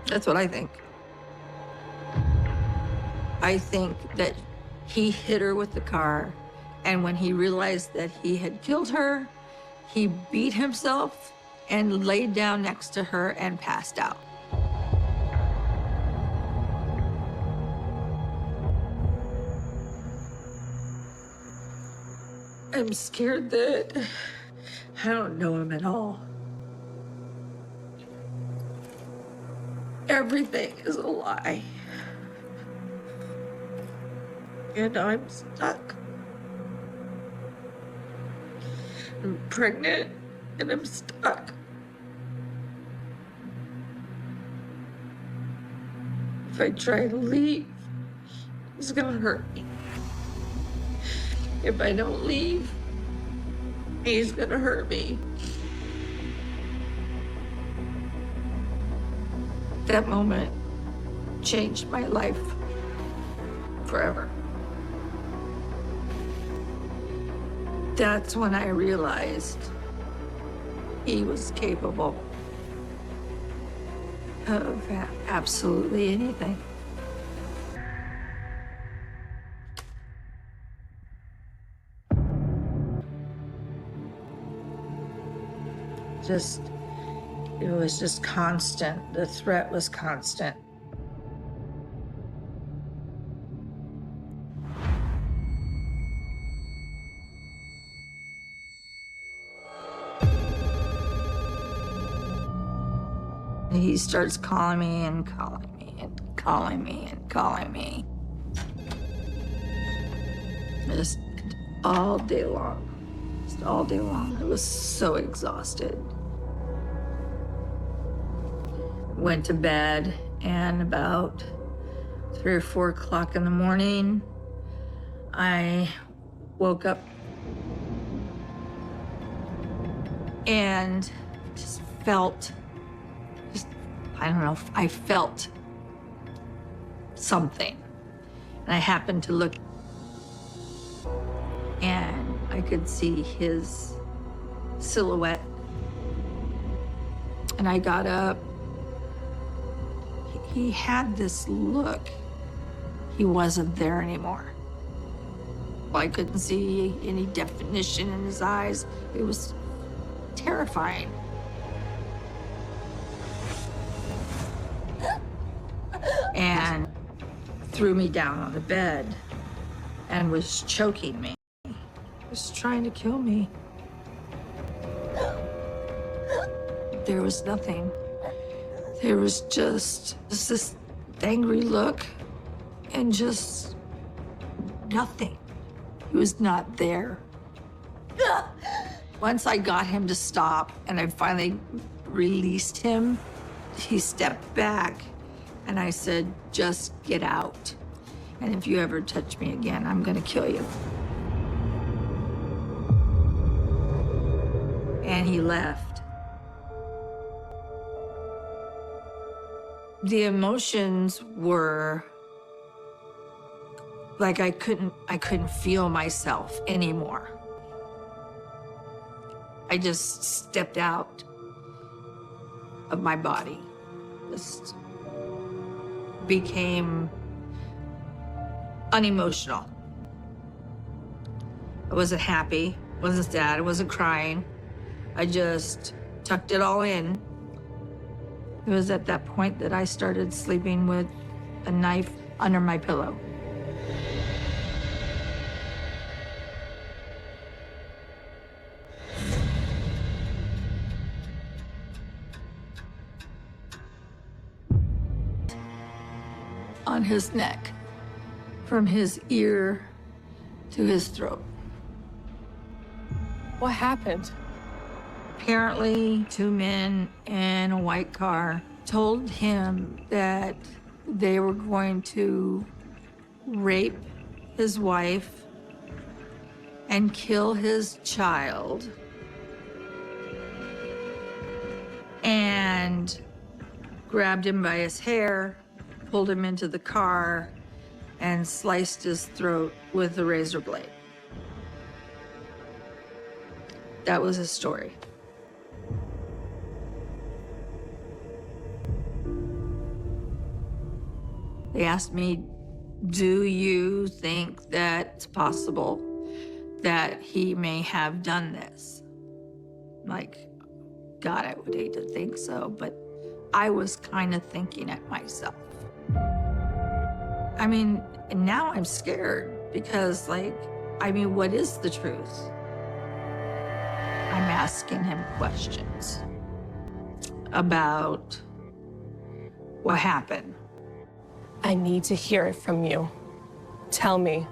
[SPEAKER 11] That's what I think. I think that he hit her with the car, and when he realized that he had killed her, he beat himself and laid down next to her and passed out. I'm scared that I don't know him at all. Everything is a lie. And I'm stuck. I'm pregnant and I'm stuck. If I try to leave, he's gonna hurt me. If I don't leave, he's gonna hurt me. That moment changed my life forever. That's when I realized he was capable of absolutely anything. It was just constant. The threat was constant. he starts calling me and calling me and calling me and calling me. Just all day long. Just all day long. I was so exhausted. Went to bed, and about 3 or 4 o'clock in the morning, I woke up and just felt, I don't know, I felt something. And I happened to look, and I could see his silhouette. And I got up. He had this look. He wasn't there anymore. I couldn't see any definition in his eyes. It was terrifying. And threw me down on the bed and was choking me. Was trying to kill me. There was nothing. There was just this angry look and just nothing. He was not there. Once I got him to stop and I finally released him, he stepped back and I said, "Just get out. And if you ever touch me again, I'm gonna kill you." And he left. The emotions were like I couldn't feel myself anymore. I just stepped out of my body. Just became unemotional. I wasn't happy, wasn't sad, I wasn't crying. I just tucked it all in. It was at that point that I started sleeping with a knife under my pillow. On his neck, from his ear to his throat.
[SPEAKER 10] What happened?
[SPEAKER 11] Apparently, 2 men in a white car told him that they were going to rape his wife and kill his child, and grabbed him by his hair, pulled him into the car, and sliced his throat with a razor blade. That was his story. They asked me, "Do you think that it's possible that he may have done this?" Like, God, I would hate to think so, but I was kind of thinking it myself. I mean, and now I'm scared because, like, I mean, what is the truth? I'm asking him questions about what happened.
[SPEAKER 10] I need to hear it from you. Tell me.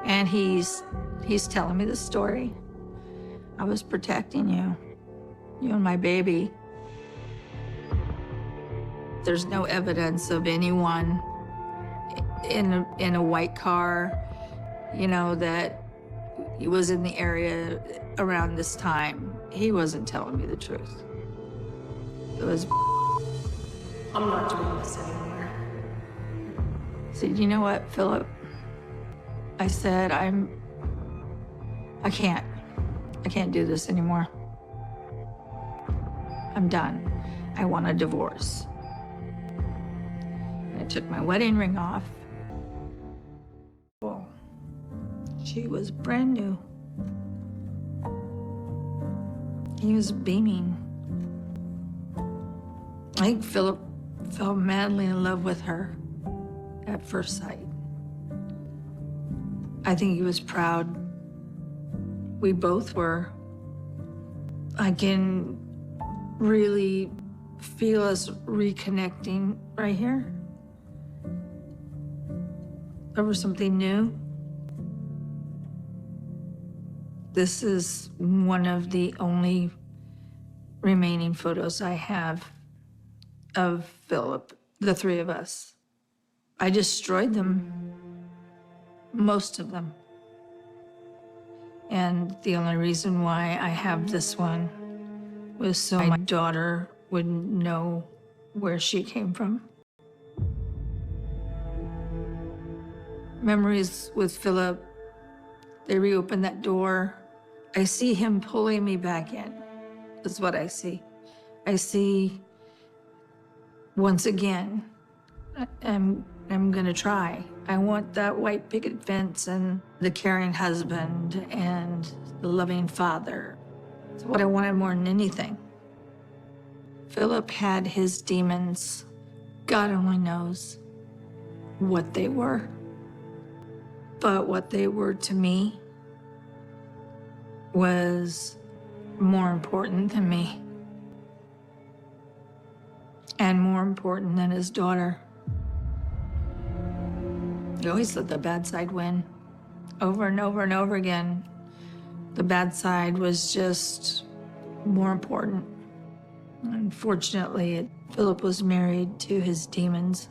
[SPEAKER 11] And he's telling me the story. I was protecting you and my baby. There's no evidence of anyone in a white car, you know, that he was in the area around this time. He wasn't telling me the truth. It was.
[SPEAKER 10] I'm not doing this anymore.
[SPEAKER 11] I said, "You know what, Philip?" I said, I can't do this anymore. I'm done. I want a divorce. I took my wedding ring off. Well, she was brand new. He was beaming. I think Philip fell madly in love with her at first sight. I think he was proud. We both were. I can really feel us reconnecting right here over something new. This is one of the only remaining photos I have of Philip, the three of us. I destroyed them, most of them. And the only reason why I have this one was so my daughter would know where she came from. Memories with Philip, they reopen that door. I see him pulling me back in, is what I see. I see, once again, I'm gonna try. I want that white picket fence and the caring husband and the loving father. It's what I wanted more than anything. Philip had his demons. God only knows what they were. But what they were to me was more important than me. And more important than his daughter. He always let the bad side win. Over and over and over again. The bad side was just more important. Unfortunately, Philip was married to his demons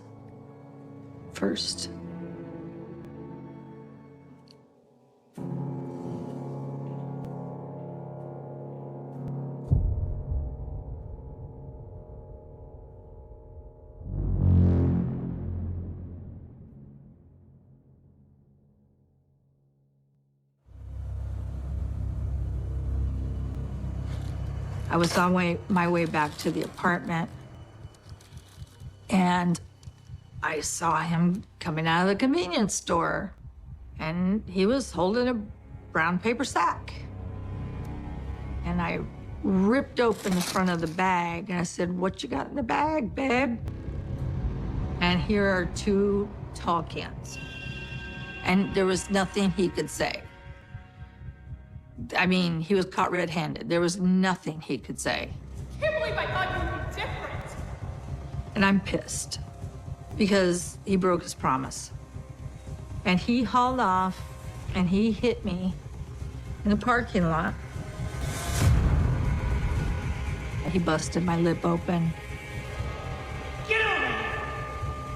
[SPEAKER 11] first. I was on my way back to the apartment, and I saw him coming out of the convenience store, and he was holding a brown paper sack. And I ripped open the front of the bag, and I said, "What you got in the bag, babe?" And here are 2 tall cans. And there was nothing he could say. I mean, he was caught red-handed. There was nothing he could say.
[SPEAKER 10] I can't believe I thought you were different.
[SPEAKER 11] And I'm pissed because he broke his promise. And he hauled off and he hit me in the parking lot. He busted my lip open.
[SPEAKER 10] Get over!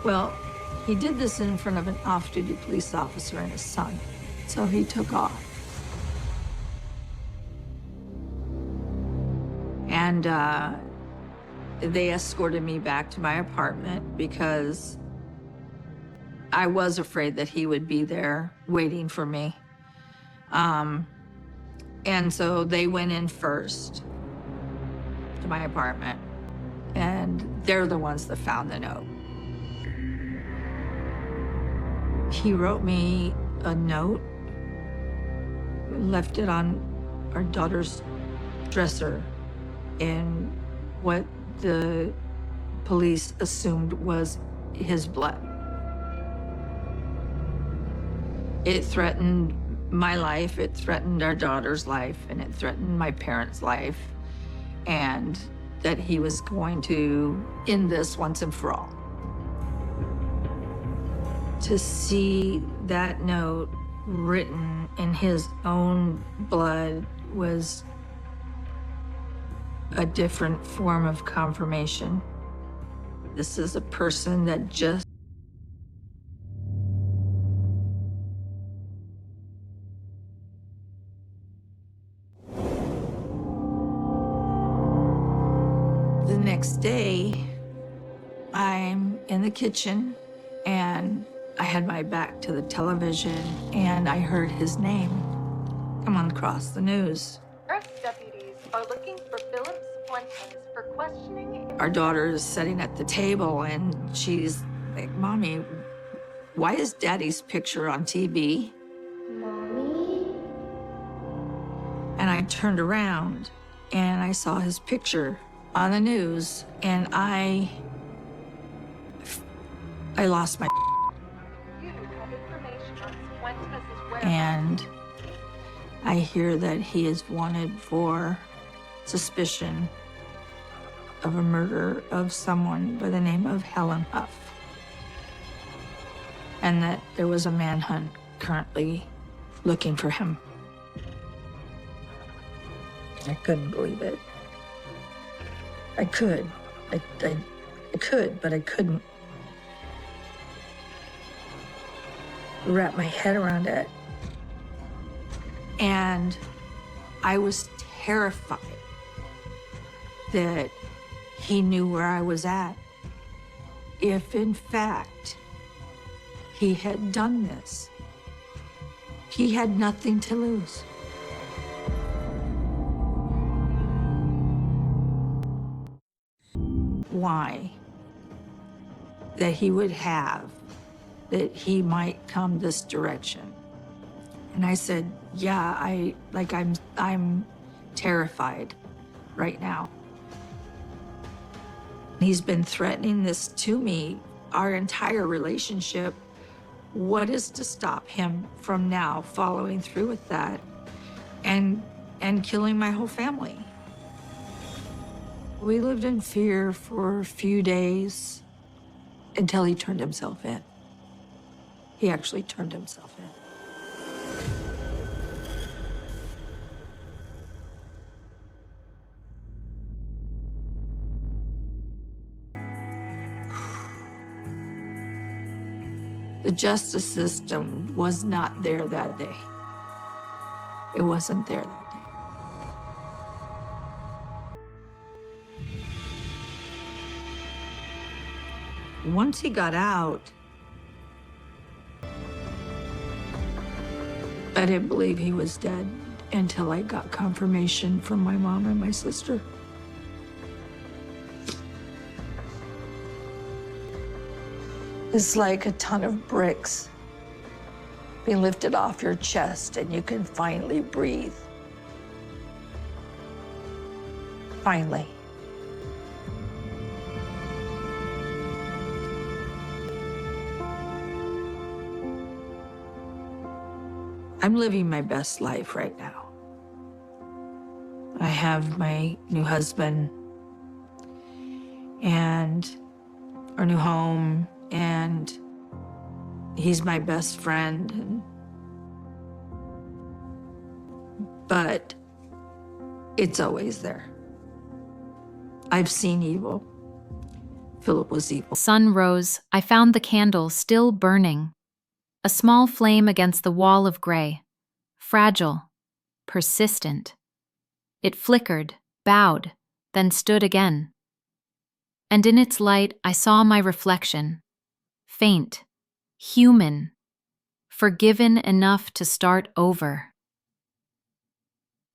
[SPEAKER 11] Well, he did this in front of an off-duty police officer and his son. So he took off. And they escorted me back to my apartment because I was afraid that he would be there waiting for me. And so they went in first to my apartment, and they're the ones that found the note. He wrote me a note, left it on our daughter's dresser in what the police assumed was his blood. It threatened my life, it threatened our daughter's life, and it threatened my parents' life, and that he was going to end this once and for all. To see that note written in his own blood was a different form of confirmation. This is a person that just the next day, I'm in the kitchen and I had my back to the television and I heard his name come on across the news.
[SPEAKER 13] Sheriff's deputies are looking for Philip Fuentes for questioning.
[SPEAKER 11] Our daughter is sitting at the table and she's like, "Mommy, why is Daddy's picture on TV?"
[SPEAKER 6] Mommy?
[SPEAKER 11] And I turned around and I saw his picture on the news and I lost my
[SPEAKER 13] You have information on Fuentes' whereabouts.
[SPEAKER 11] and I hear that he is wanted for suspicion of a murder of someone by the name of Helen Huff, and that there was a manhunt currently looking for him. I couldn't believe it. I could, but I couldn't wrap my head around it. And I was terrified that he knew where I was at. If in fact he had done this, he had nothing to lose. Why that he would have that he might come this direction. And I said, yeah, I'm terrified right now. He's been threatening this to me our entire relationship. What is to stop him from now following through with that and killing my whole family? We lived in fear for a few days until he turned himself in. He actually turned himself in. The justice system was not there that day. It wasn't there that day. Once he got out, I didn't believe he was dead until I got confirmation from my mom and my sister. It's like a ton of bricks being lifted off your chest and you can finally breathe. Finally. I'm living my best life right now. I have my new husband and our new home, and he's my best friend. But it's always there. I've seen evil. Philip was evil.
[SPEAKER 14] Sun rose. I found the candle still burning. A small flame against the wall of gray. Fragile. Persistent. It flickered, bowed, then stood again. And in its light, I saw my reflection. Faint. Human. Forgiven enough to start over.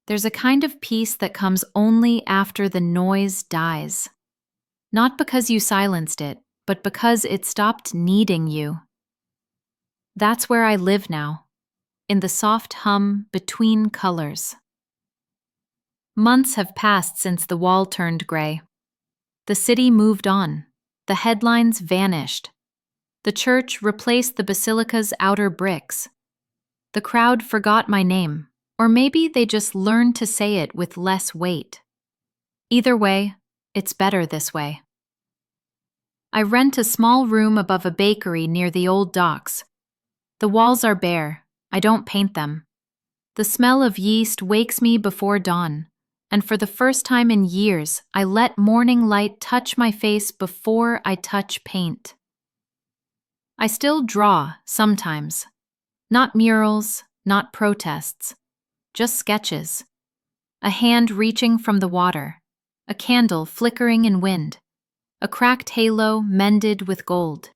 [SPEAKER 14] There's a kind of peace that comes only after the noise dies. Not because you silenced it, but because it stopped needing you. That's where I live now, in the soft hum between colors. Months have passed since the wall turned gray. The city moved on. The headlines vanished. The church replaced the basilica's outer bricks. The crowd forgot my name, or maybe they just learned to say it with less weight. Either way, it's better this way. I rent a small room above a bakery near the old docks. The walls are bare. I don't paint them. The smell of yeast wakes me before dawn, and for the first time in years, I let morning light touch my face before I touch paint. I still draw sometimes. Not murals, not protests, just sketches. A hand reaching from the water, a candle flickering in wind, a cracked halo mended with gold.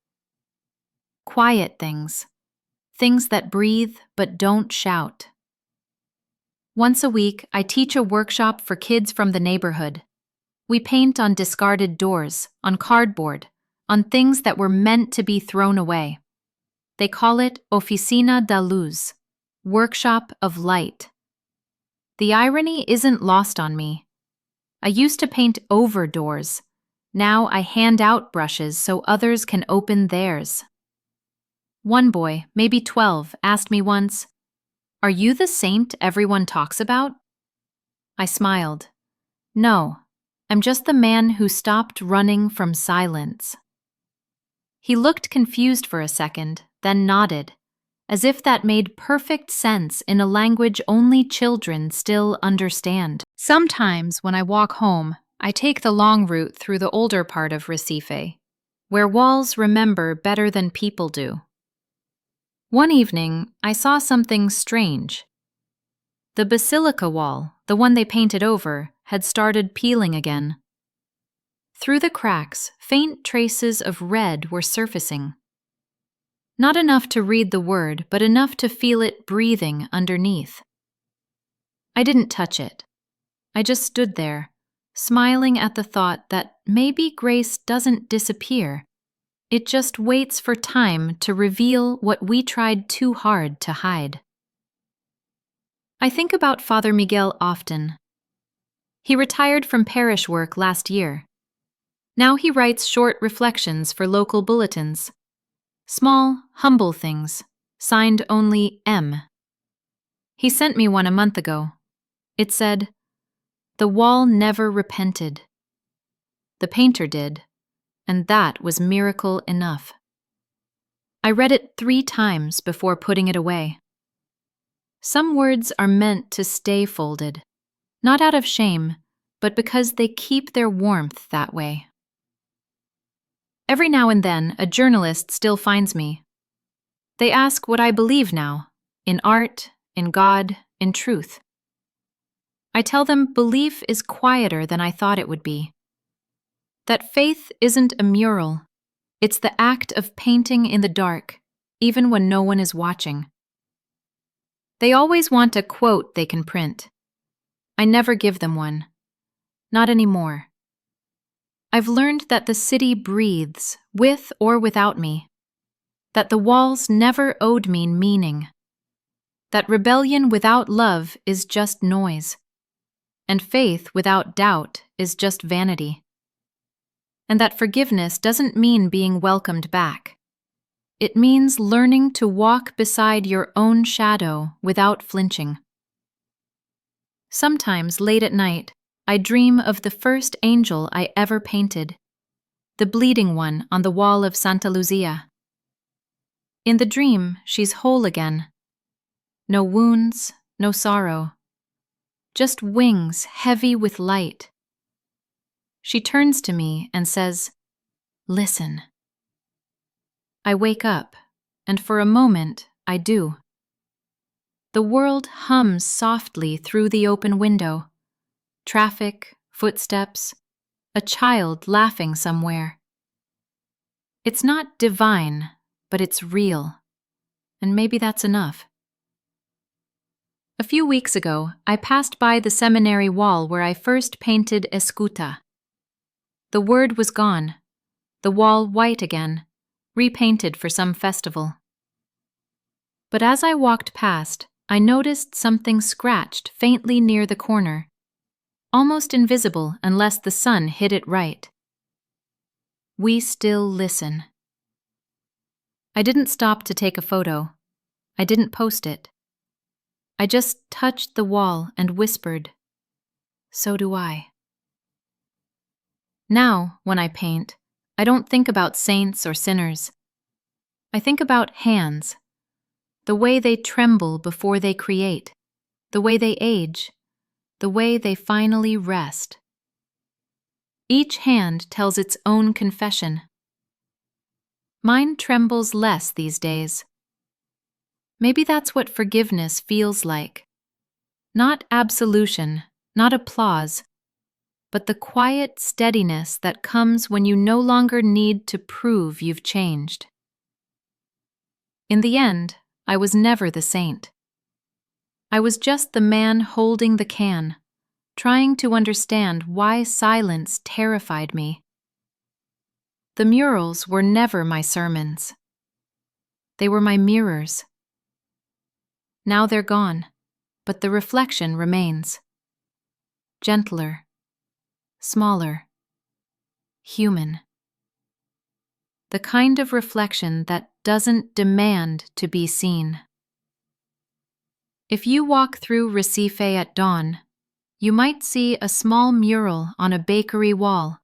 [SPEAKER 14] Quiet things. Things that breathe but don't shout. Once a week, I teach a workshop for kids from the neighborhood. We paint on discarded doors, on cardboard, on things that were meant to be thrown away. They call it Oficina da Luz, Workshop of Light. The irony isn't lost on me. I used to paint over doors. Now I hand out brushes so others can open theirs. One boy, maybe 12, asked me once, "Are you the saint everyone talks about?" I smiled. No, I'm just the man who stopped running from silence. He looked confused for a second, then nodded, as if that made perfect sense in a language only children still understand. Sometimes when I walk home, I take the long route through the older part of Recife, where walls remember better than people do. One evening, I saw something strange. The basilica wall, the one they painted over, had started peeling again. Through the cracks, faint traces of red were surfacing. Not enough to read the word, but enough to feel it breathing underneath. I didn't touch it. I just stood there, smiling at the thought that maybe grace doesn't disappear. It just waits for time to reveal what we tried too hard to hide. I think about Father Miguel often. He retired from parish work last year. Now he writes short reflections for local bulletins. Small, humble things, signed only M. He sent me one a month ago. It said, "The wall never repented. The painter did, and that was miracle enough." I read it 3 times before putting it away. Some words are meant to stay folded, not out of shame, but because they keep their warmth that way. Every now and then, a journalist still finds me. They ask what I believe now, in art, in God, in truth. I tell them belief is quieter than I thought it would be. That faith isn't a mural, it's the act of painting in the dark, even when no one is watching. They always want a quote they can print. I never give them one. Not anymore. I've learned that the city breathes, with or without me. That the walls never owed me meaning. That rebellion without love is just noise. And faith without doubt is just vanity. And that forgiveness doesn't mean being welcomed back. It means learning to walk beside your own shadow without flinching. Sometimes late at night, I dream of the first angel I ever painted, the bleeding one on the wall of Santa Lucia. In the dream, she's whole again. No wounds, no sorrow. Just wings heavy with light. She turns to me and says, "Listen." I wake up, and for a moment, I do. The world hums softly through the open window. Traffic, footsteps, a child laughing somewhere. It's not divine, but it's real. And maybe that's enough. A few weeks ago, I passed by the seminary wall where I first painted escuta. The word was gone, the wall white again, repainted for some festival. But as I walked past, I noticed something scratched faintly near the corner, almost invisible unless the sun hit it right. We still listen. I didn't stop to take a photo. I didn't post it. I just touched the wall and whispered, "So do I." Now, when I paint, I don't think about saints or sinners. I think about hands, the way they tremble before they create, the way they age, the way they finally rest. Each hand tells its own confession. Mine trembles less these days. Maybe that's what forgiveness feels like. Not absolution, not applause, but the quiet steadiness that comes when you no longer need to prove you've changed. In the end, I was never the saint. I was just the man holding the can, trying to understand why silence terrified me. The murals were never my sermons. They were my mirrors. Now they're gone, but the reflection remains. Gentler, smaller, human. The kind of reflection that doesn't demand to be seen. If you walk through Recife at dawn, you might see a small mural on a bakery wall.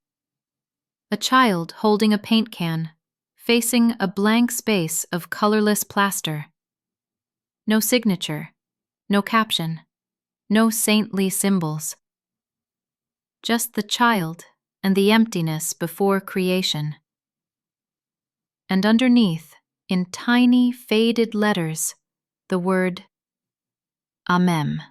[SPEAKER 14] A child holding a paint can, facing a blank space of colorless plaster. No signature, no caption, no saintly symbols. Just the child and the emptiness before creation. And underneath, in tiny, faded letters, the word Amen.